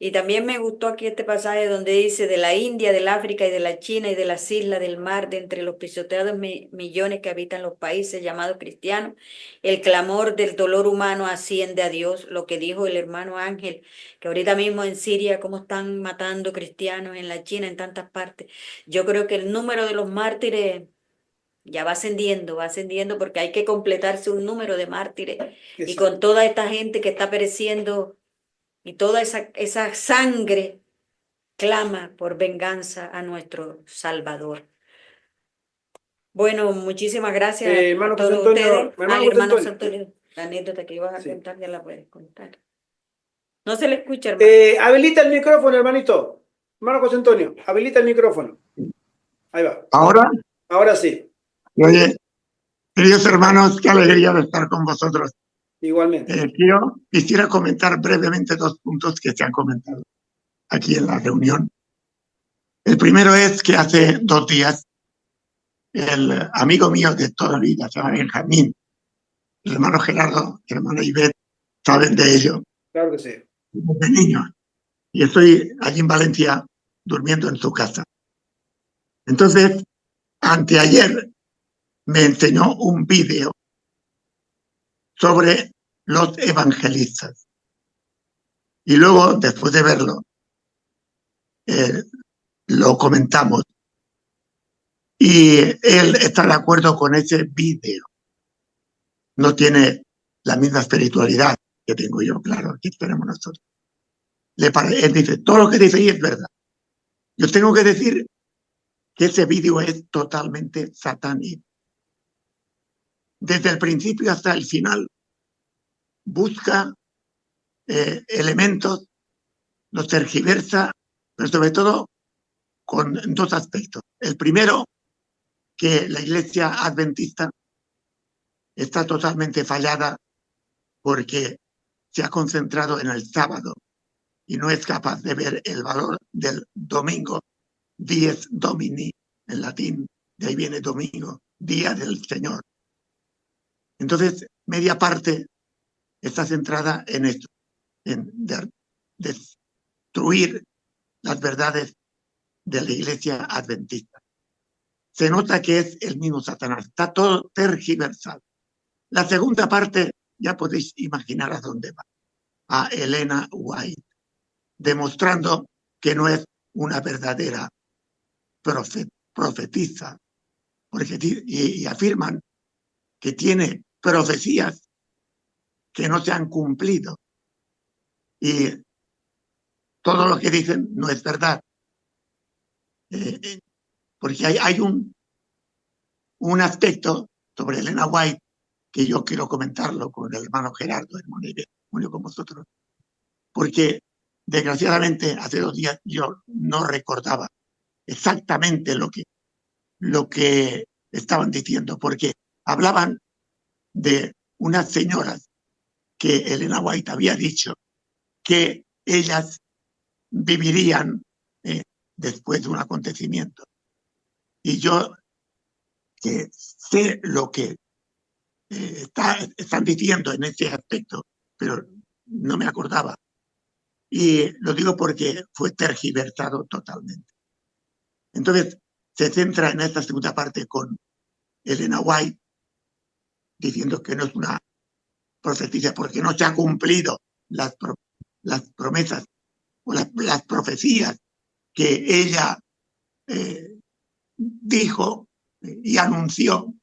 Y también me gustó aquí este pasaje donde dice de la India, del África y de la China y de las islas del mar, de entre los pisoteados millones que habitan los países llamados cristianos, el clamor del dolor humano asciende a Dios, lo que dijo el hermano Ángel, que ahorita mismo en Siria, cómo están matando cristianos, en la China, en tantas partes. Yo creo que el número de los mártires ya va ascendiendo porque hay que completarse un número de mártires. Y con toda esta gente que está pereciendo y toda esa sangre clama por venganza a nuestro Salvador. Bueno, muchísimas gracias hermano a todos José Antonio, ustedes. hermano Al José hermano Antonio. José Antonio, la anécdota que ibas a Sí. contar ya la puedes contar. No se le escucha, hermano. Habilita el micrófono, hermanito. Hermano José Antonio, habilita el micrófono. Ahí va. Ahora, Ahora sí, oye, queridos hermanos, qué alegría de estar con vosotros. igualmente. Quisiera comentar brevemente 2 puntos que se han comentado aquí en la reunión. El primero es que hace 2 días el amigo mío de toda la vida, se llama Benjamín, el hermano Gerardo, el hermano Ivette, saben de ello, Claro que sí. de niño. Y estoy allí en Valencia durmiendo en su casa. Entonces, anteayer me enseñó un vídeo sobre los evangelistas. Y luego, después de verlo, lo comentamos. Y él está de acuerdo con ese vídeo. No tiene la misma espiritualidad que tengo yo, claro, que tenemos nosotros. Él dice, todo lo que dice ahí es verdad. Yo tengo que decir que ese vídeo es totalmente satánico. Desde el principio hasta el final, busca elementos, los tergiversa, pero sobre todo con 2 aspectos. El primero, que la Iglesia Adventista está totalmente fallada porque se ha concentrado en el sábado y no es capaz de ver el valor del domingo, dies domini, en latín, de ahí viene domingo, día del Señor. Entonces, media parte está centrada en esto, en destruir las verdades de la Iglesia Adventista. Se nota que es el mismo Satanás, está todo tergiversado. La segunda parte, ya podéis imaginar a dónde va, a Elena White, demostrando que no es una verdadera profetisa, y afirman que tiene profecías que no se han cumplido y todo lo que dicen no es verdad. Porque hay un aspecto sobre Elena White que yo quiero comentarlo con el hermano Gerardo, hermano Ivette, con vosotros, porque desgraciadamente hace 2 días yo no recordaba exactamente lo que estaban diciendo, porque hablaban de unas señoras que Elena White había dicho que ellas vivirían después de un acontecimiento. Y yo que sé lo que están diciendo en ese aspecto, pero no me acordaba. Y lo digo porque fue tergiversado totalmente. Entonces, se centra en esta segunda parte con Elena White, diciendo que no es una profecía porque no se han cumplido las promesas o las profecías que ella dijo y anunció.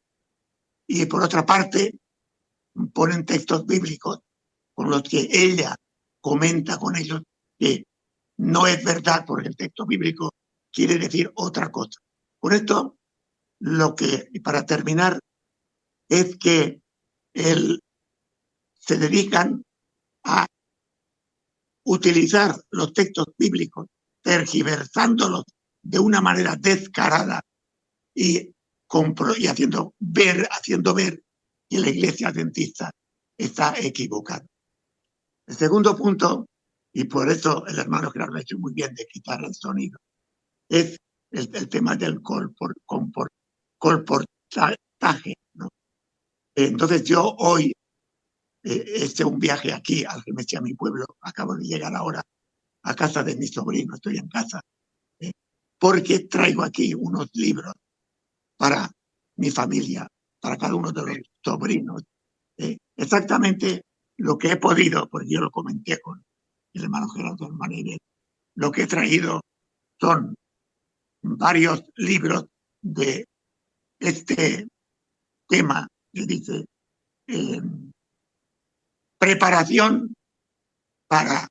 Y por otra parte, ponen textos bíblicos con los que ella comenta con ellos que no es verdad, porque el texto bíblico quiere decir otra cosa. Por esto, para terminar, es que se dedican a utilizar los textos bíblicos, tergiversándolos de una manera descarada y haciendo ver que la Iglesia Adventista está equivocada. El segundo punto, y por eso el hermano Gerardo ha hecho muy bien de quitar el sonido, es el tema del colportaje, ¿no? Entonces yo hoy he hecho un viaje aquí al que me eché a mi pueblo, acabo de llegar ahora, a casa de mi sobrino, estoy en casa, porque traigo aquí unos libros para mi familia, para cada uno de los sobrinos. Exactamente lo que he podido, porque yo lo comenté con el hermano Gerardo Hermanírez, lo que he traído son varios libros de este tema que dice preparación para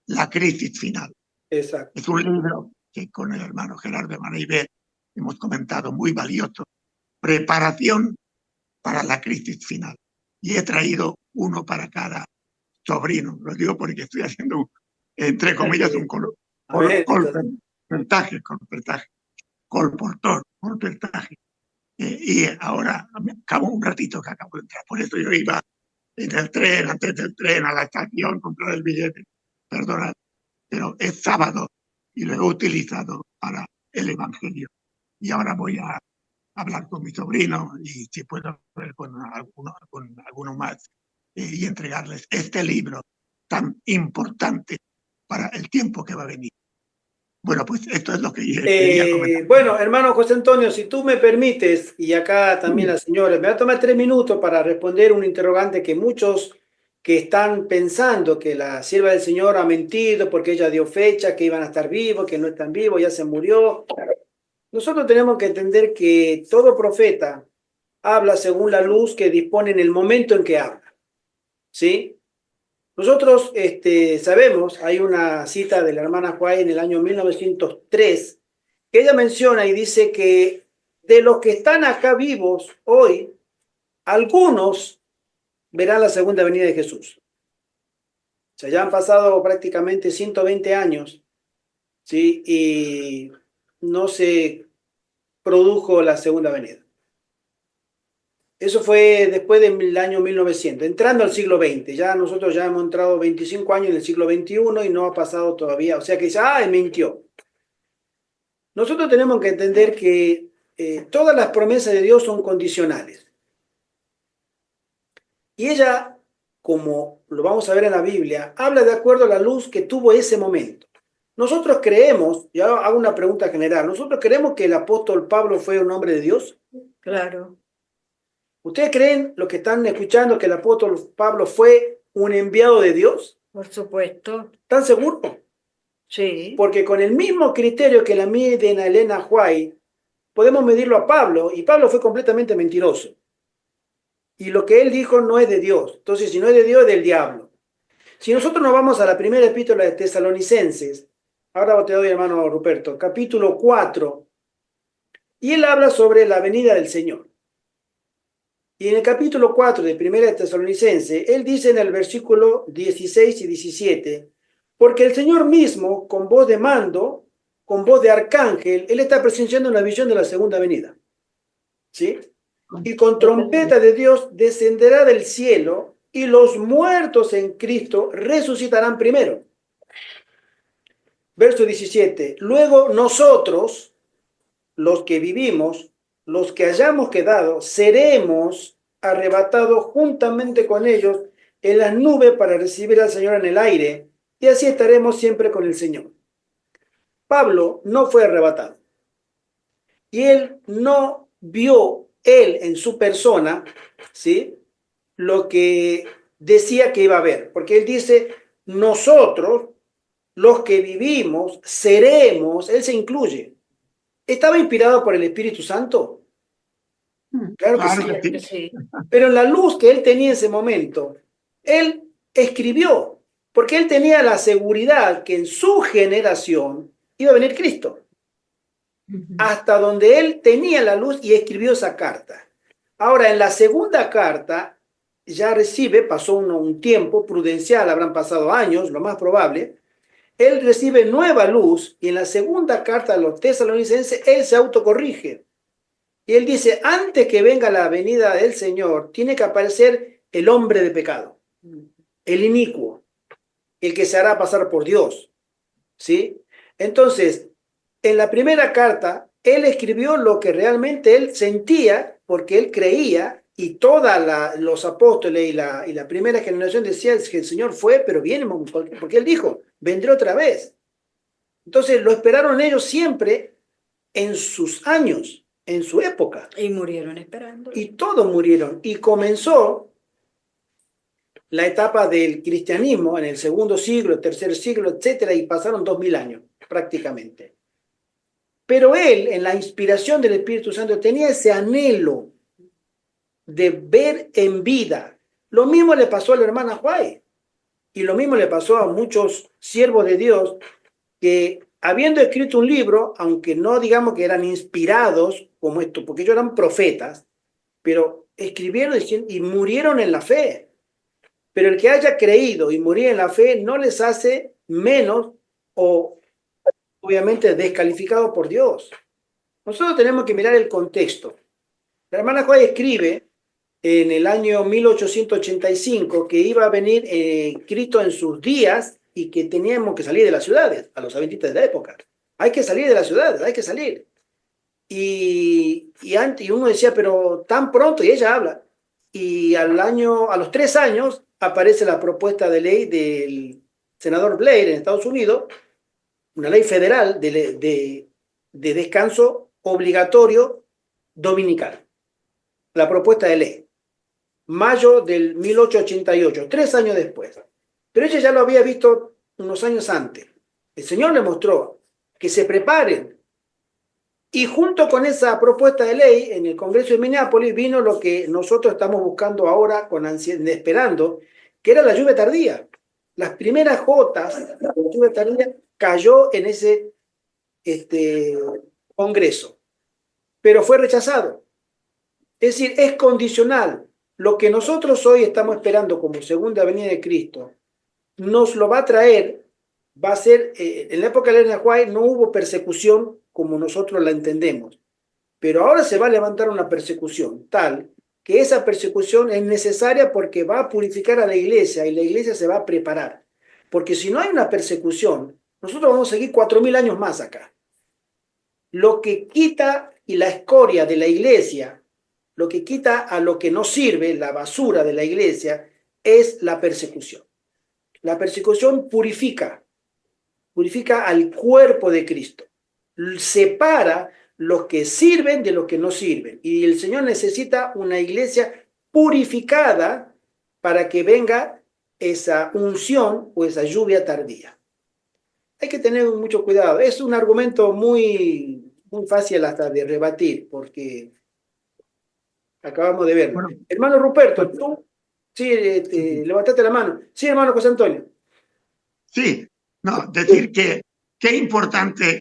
la crisis final. Exacto. Es un libro que con el hermano Gerardo Hermanírez hemos comentado, muy valioso. Preparación para la crisis final. Y he traído uno para cada sobrino. Lo digo porque estoy haciendo, entre comillas, un colportaje, y ahora acabo un ratito que acabo de entrar. Por eso yo iba en el tren, antes del tren, a la estación, comprar el billete. Perdona, pero es sábado y lo he utilizado para el Evangelio. Y ahora voy a hablar con mi sobrino y si puedo hablar con alguno más y entregarles este libro tan importante para el tiempo que va a venir. Bueno, pues esto es lo que quería comentar. Bueno, hermano José Antonio, si tú me permites, y acá también la señora, me va a tomar 3 minutos para responder un interrogante que muchos que están pensando que la sierva del Señor ha mentido porque ella dio fecha, que iban a estar vivos, que no están vivos, ya se murió. Nosotros tenemos que entender que todo profeta habla según la luz que dispone en el momento en que habla, ¿sí? Nosotros sabemos, hay una cita de la hermana White en el año 1903, que ella menciona y dice que de los que están acá vivos hoy, algunos verán la segunda venida de Jesús. O sea, ya han pasado prácticamente 120 años, ¿sí? Y no se produjo la segunda venida. Eso fue después del año 1900, entrando al siglo XX. Ya nosotros ya hemos entrado 25 años en el siglo XXI y no ha pasado todavía. O sea que dice, mintió. Nosotros tenemos que entender que todas las promesas de Dios son condicionales. Y ella, como lo vamos a ver en la Biblia, habla de acuerdo a la luz que tuvo ese momento. Nosotros creemos, ya hago una pregunta general, ¿nosotros creemos que el apóstol Pablo fue un hombre de Dios? Claro. ¿Ustedes creen, los que están escuchando, que el apóstol Pablo fue un enviado de Dios? Por supuesto. ¿Están seguros? Sí. Porque con el mismo criterio que la miden a Elena White, podemos medirlo a Pablo, y Pablo fue completamente mentiroso. Y lo que él dijo no es de Dios. Entonces, si no es de Dios, es del diablo. Si nosotros nos vamos a la primera epístola de Tesalonicenses, ahora te doy, hermano Ruperto, capítulo 4, y él habla sobre la venida del Señor. Y en el capítulo 4 de Primera de Tesalonicense, él dice en el versículo 16 y 17, porque el Señor mismo, con voz de mando, con voz de arcángel, él está presenciando una visión de la segunda venida. ¿Sí? Y con trompeta de Dios descenderá del cielo y los muertos en Cristo resucitarán primero. Verso 17, luego nosotros, los que vivimos, los que hayamos quedado, seremos arrebatados juntamente con ellos en las nubes para recibir al Señor en el aire, y así estaremos siempre con el Señor. Pablo no fue arrebatado, y él no vio en su persona, ¿sí?, lo que decía que iba a ver, porque él dice, nosotros, los que vivimos, seremos, él se incluye. ¿Estaba inspirado por el Espíritu Santo? Claro que sí. Pero en la luz que él tenía en ese momento, él escribió, porque él tenía la seguridad que en su generación iba a venir Cristo. Hasta donde él tenía la luz y escribió esa carta. Ahora, en la segunda carta, ya pasó un tiempo prudencial, habrán pasado años, lo más probable. Él recibe nueva luz y en la segunda carta a los tesalonicenses, él se autocorrige. Y él dice, antes que venga la venida del Señor, tiene que aparecer el hombre de pecado, el inicuo, el que se hará pasar por Dios. ¿Sí? Entonces, en la primera carta, él escribió lo que realmente él sentía, porque él creía Y los apóstoles y la primera generación decían que el Señor fue, pero viene, porque Él dijo, vendré otra vez. Entonces lo esperaron ellos siempre en sus años, en su época. Y murieron esperando. Y todos murieron. Y comenzó la etapa del cristianismo en el segundo siglo, tercer siglo, etcétera, y pasaron 2000 años prácticamente. Pero él, en la inspiración del Espíritu Santo, tenía ese anhelo de ver en vida. Lo mismo le pasó a la hermana Juárez, y lo mismo le pasó a muchos siervos de Dios que, habiendo escrito un libro, aunque no digamos que eran inspirados como esto, porque ellos eran profetas, pero escribieron y murieron en la fe. Pero el que haya creído y morir en la fe no les hace menos o obviamente descalificado por Dios. Nosotros tenemos que mirar el contexto. La hermana Juárez escribe en el año 1885 que iba a venir Cristo en sus días y que teníamos que salir de las ciudades, a los adventistas de la época. Hay que salir de las ciudades, hay que salir. Y uno decía, pero tan pronto, y ella habla. Y a los 3 años aparece la propuesta de ley del senador Blair en Estados Unidos, una ley federal de descanso obligatorio dominical. La propuesta de ley. Mayo del 1888, 3 años después. Pero ella ya lo había visto unos años antes. El Señor le mostró que se preparen. Y junto con esa propuesta de ley, en el Congreso de Minneapolis vino lo que nosotros estamos buscando ahora, esperando, que era la lluvia tardía. Las primeras gotas de la lluvia tardía cayó en ese Congreso, pero fue rechazado. Es decir, es condicional. Lo que nosotros hoy estamos esperando como segunda venida de Cristo, nos lo va a traer, va a ser, en la época de Elena White no hubo persecución como nosotros la entendemos, pero ahora se va a levantar una persecución tal que esa persecución es necesaria porque va a purificar a la iglesia y la iglesia se va a preparar. Porque si no hay una persecución, nosotros vamos a seguir 4000 años más acá. Lo que quita y la escoria de la iglesia, lo que quita a lo que no sirve, la basura de la iglesia, es la persecución. La persecución purifica al cuerpo de Cristo. Separa los que sirven de los que no sirven. Y el Señor necesita una iglesia purificada para que venga esa unción o esa lluvia tardía. Hay que tener mucho cuidado. Es un argumento muy fácil hasta de rebatir, porque acabamos de verlo. Bueno, Hermano Ruperto, tú sí, levantaste la mano. Sí, hermano José Antonio. sí, no, decir que qué importante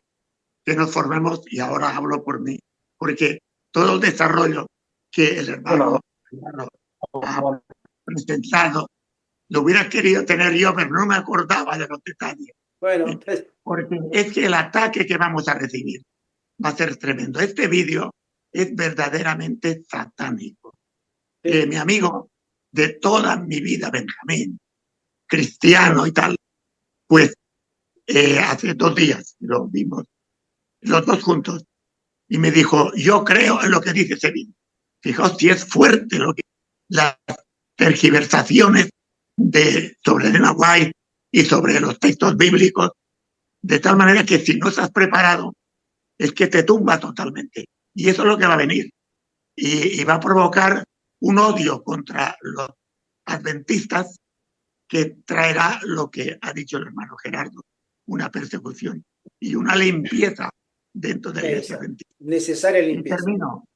que nos formemos, y ahora hablo por mí, porque todo el desarrollo que el hermano ha presentado lo hubiera querido tener yo, pero no me acordaba de los detalles. Bueno, Porque es que el ataque que vamos a recibir va a ser tremendo. Este vídeo es verdaderamente satánico. Mi amigo de toda mi vida, Benjamín, cristiano y tal, pues hace 2 días lo vimos los dos juntos y me dijo, yo creo en lo que dice ese vídeo. Fijaos si es fuerte las tergiversaciones sobre Elena White y sobre los textos bíblicos, de tal manera que si no estás preparado, es que te tumba totalmente. Y eso es lo que va a venir. Y va a provocar un odio contra los adventistas que traerá lo que ha dicho el hermano Gerardo, una persecución y una limpieza dentro de la iglesia adventista. Necesaria limpieza. Y termino,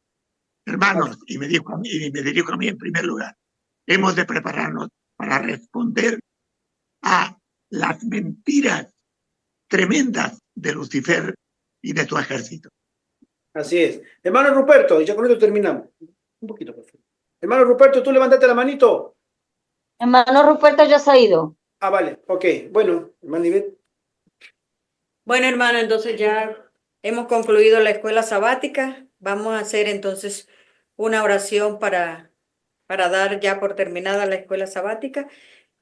hermanos, y me dirijo a mí en primer lugar, hemos de prepararnos para responder a las mentiras tremendas de Lucifer y de su ejército. Así es. Hermano Ruperto, y ya con esto terminamos. Un poquito, por favor. Hermano Ruperto, tú levantaste la manito. Hermano Ruperto ya se ha ido. Ah, vale, ok. Bueno, hermano Ivette. Bueno, hermano, entonces ya hemos concluido la escuela sabática. Vamos a hacer entonces una oración para dar ya por terminada la escuela sabática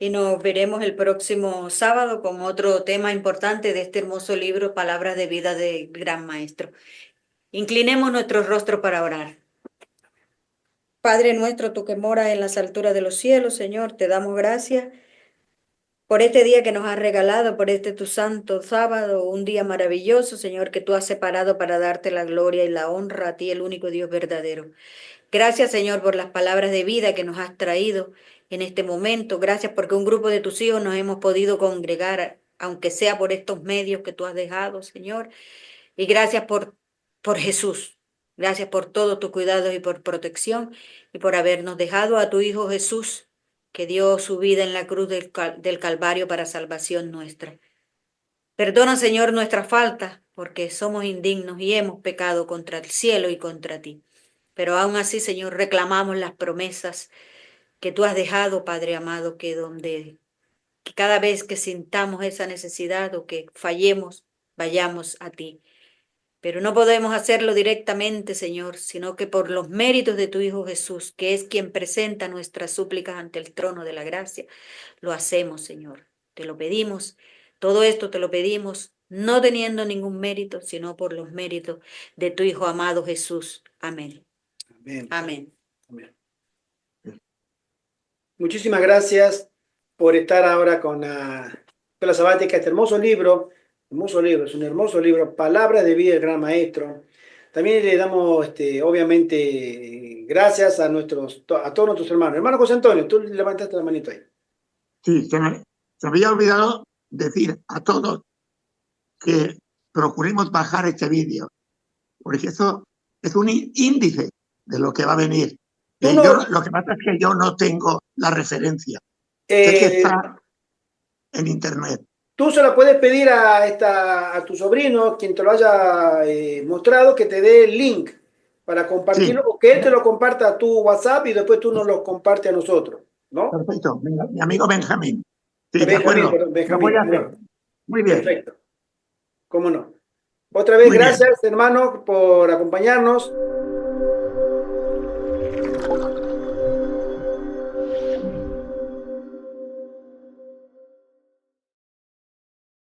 y nos veremos el próximo sábado con otro tema importante de este hermoso libro, Palabras de Vida del Gran Maestro. Inclinemos nuestro rostro para orar. Padre nuestro, tú que moras en las alturas de los cielos, Señor, te damos gracias por este día que nos has regalado, por este tu santo sábado, un día maravilloso, Señor, que tú has separado para darte la gloria y la honra a ti, el único Dios verdadero. Gracias, Señor, por las palabras de vida que nos has traído en este momento. Gracias porque un grupo de tus hijos nos hemos podido congregar, aunque sea por estos medios que tú has dejado, Señor. Y gracias por Jesús. Gracias por todo tu cuidado y por protección y por habernos dejado a tu Hijo Jesús, que dio su vida en la cruz del Calvario para salvación nuestra. Perdona, Señor, nuestras faltas, porque somos indignos y hemos pecado contra el cielo y contra ti. Pero aún así, Señor, reclamamos las promesas que tú has dejado, Padre amado, que cada vez que sintamos esa necesidad o que fallemos, vayamos a ti. Pero no podemos hacerlo directamente, Señor, sino que por los méritos de tu Hijo Jesús, que es quien presenta nuestras súplicas ante el trono de la gracia, lo hacemos, Señor. Te lo pedimos. Todo esto te lo pedimos, no teniendo ningún mérito, sino por los méritos de tu Hijo amado Jesús. Amén. Amén. Amén. Amén. Muchísimas gracias por estar ahora con la Escuela Sabática, este hermoso libro, es un hermoso libro, Palabras de Vida del Gran Maestro. También le damos, obviamente, gracias a todos nuestros hermanos. Hermano José Antonio, tú levantaste la manito ahí. Sí, se me había olvidado decir a todos que procuremos bajar este vídeo, porque eso es un índice de lo que va a venir. Lo que pasa es que yo no tengo la referencia. Sé que está en internet. Tú se la puedes pedir a tu sobrino, quien te lo haya mostrado, que te dé el link para compartirlo, o que él te lo comparta a tu WhatsApp y después tú nos lo compartes a nosotros, ¿no? Perfecto, mi amigo Benjamín. Sí, Benjamín, de acuerdo. perdón, Benjamín. Lo voy a hacer. Muy bien. Perfecto. ¿Cómo no? Otra vez, Muy bien. gracias, hermano, por acompañarnos.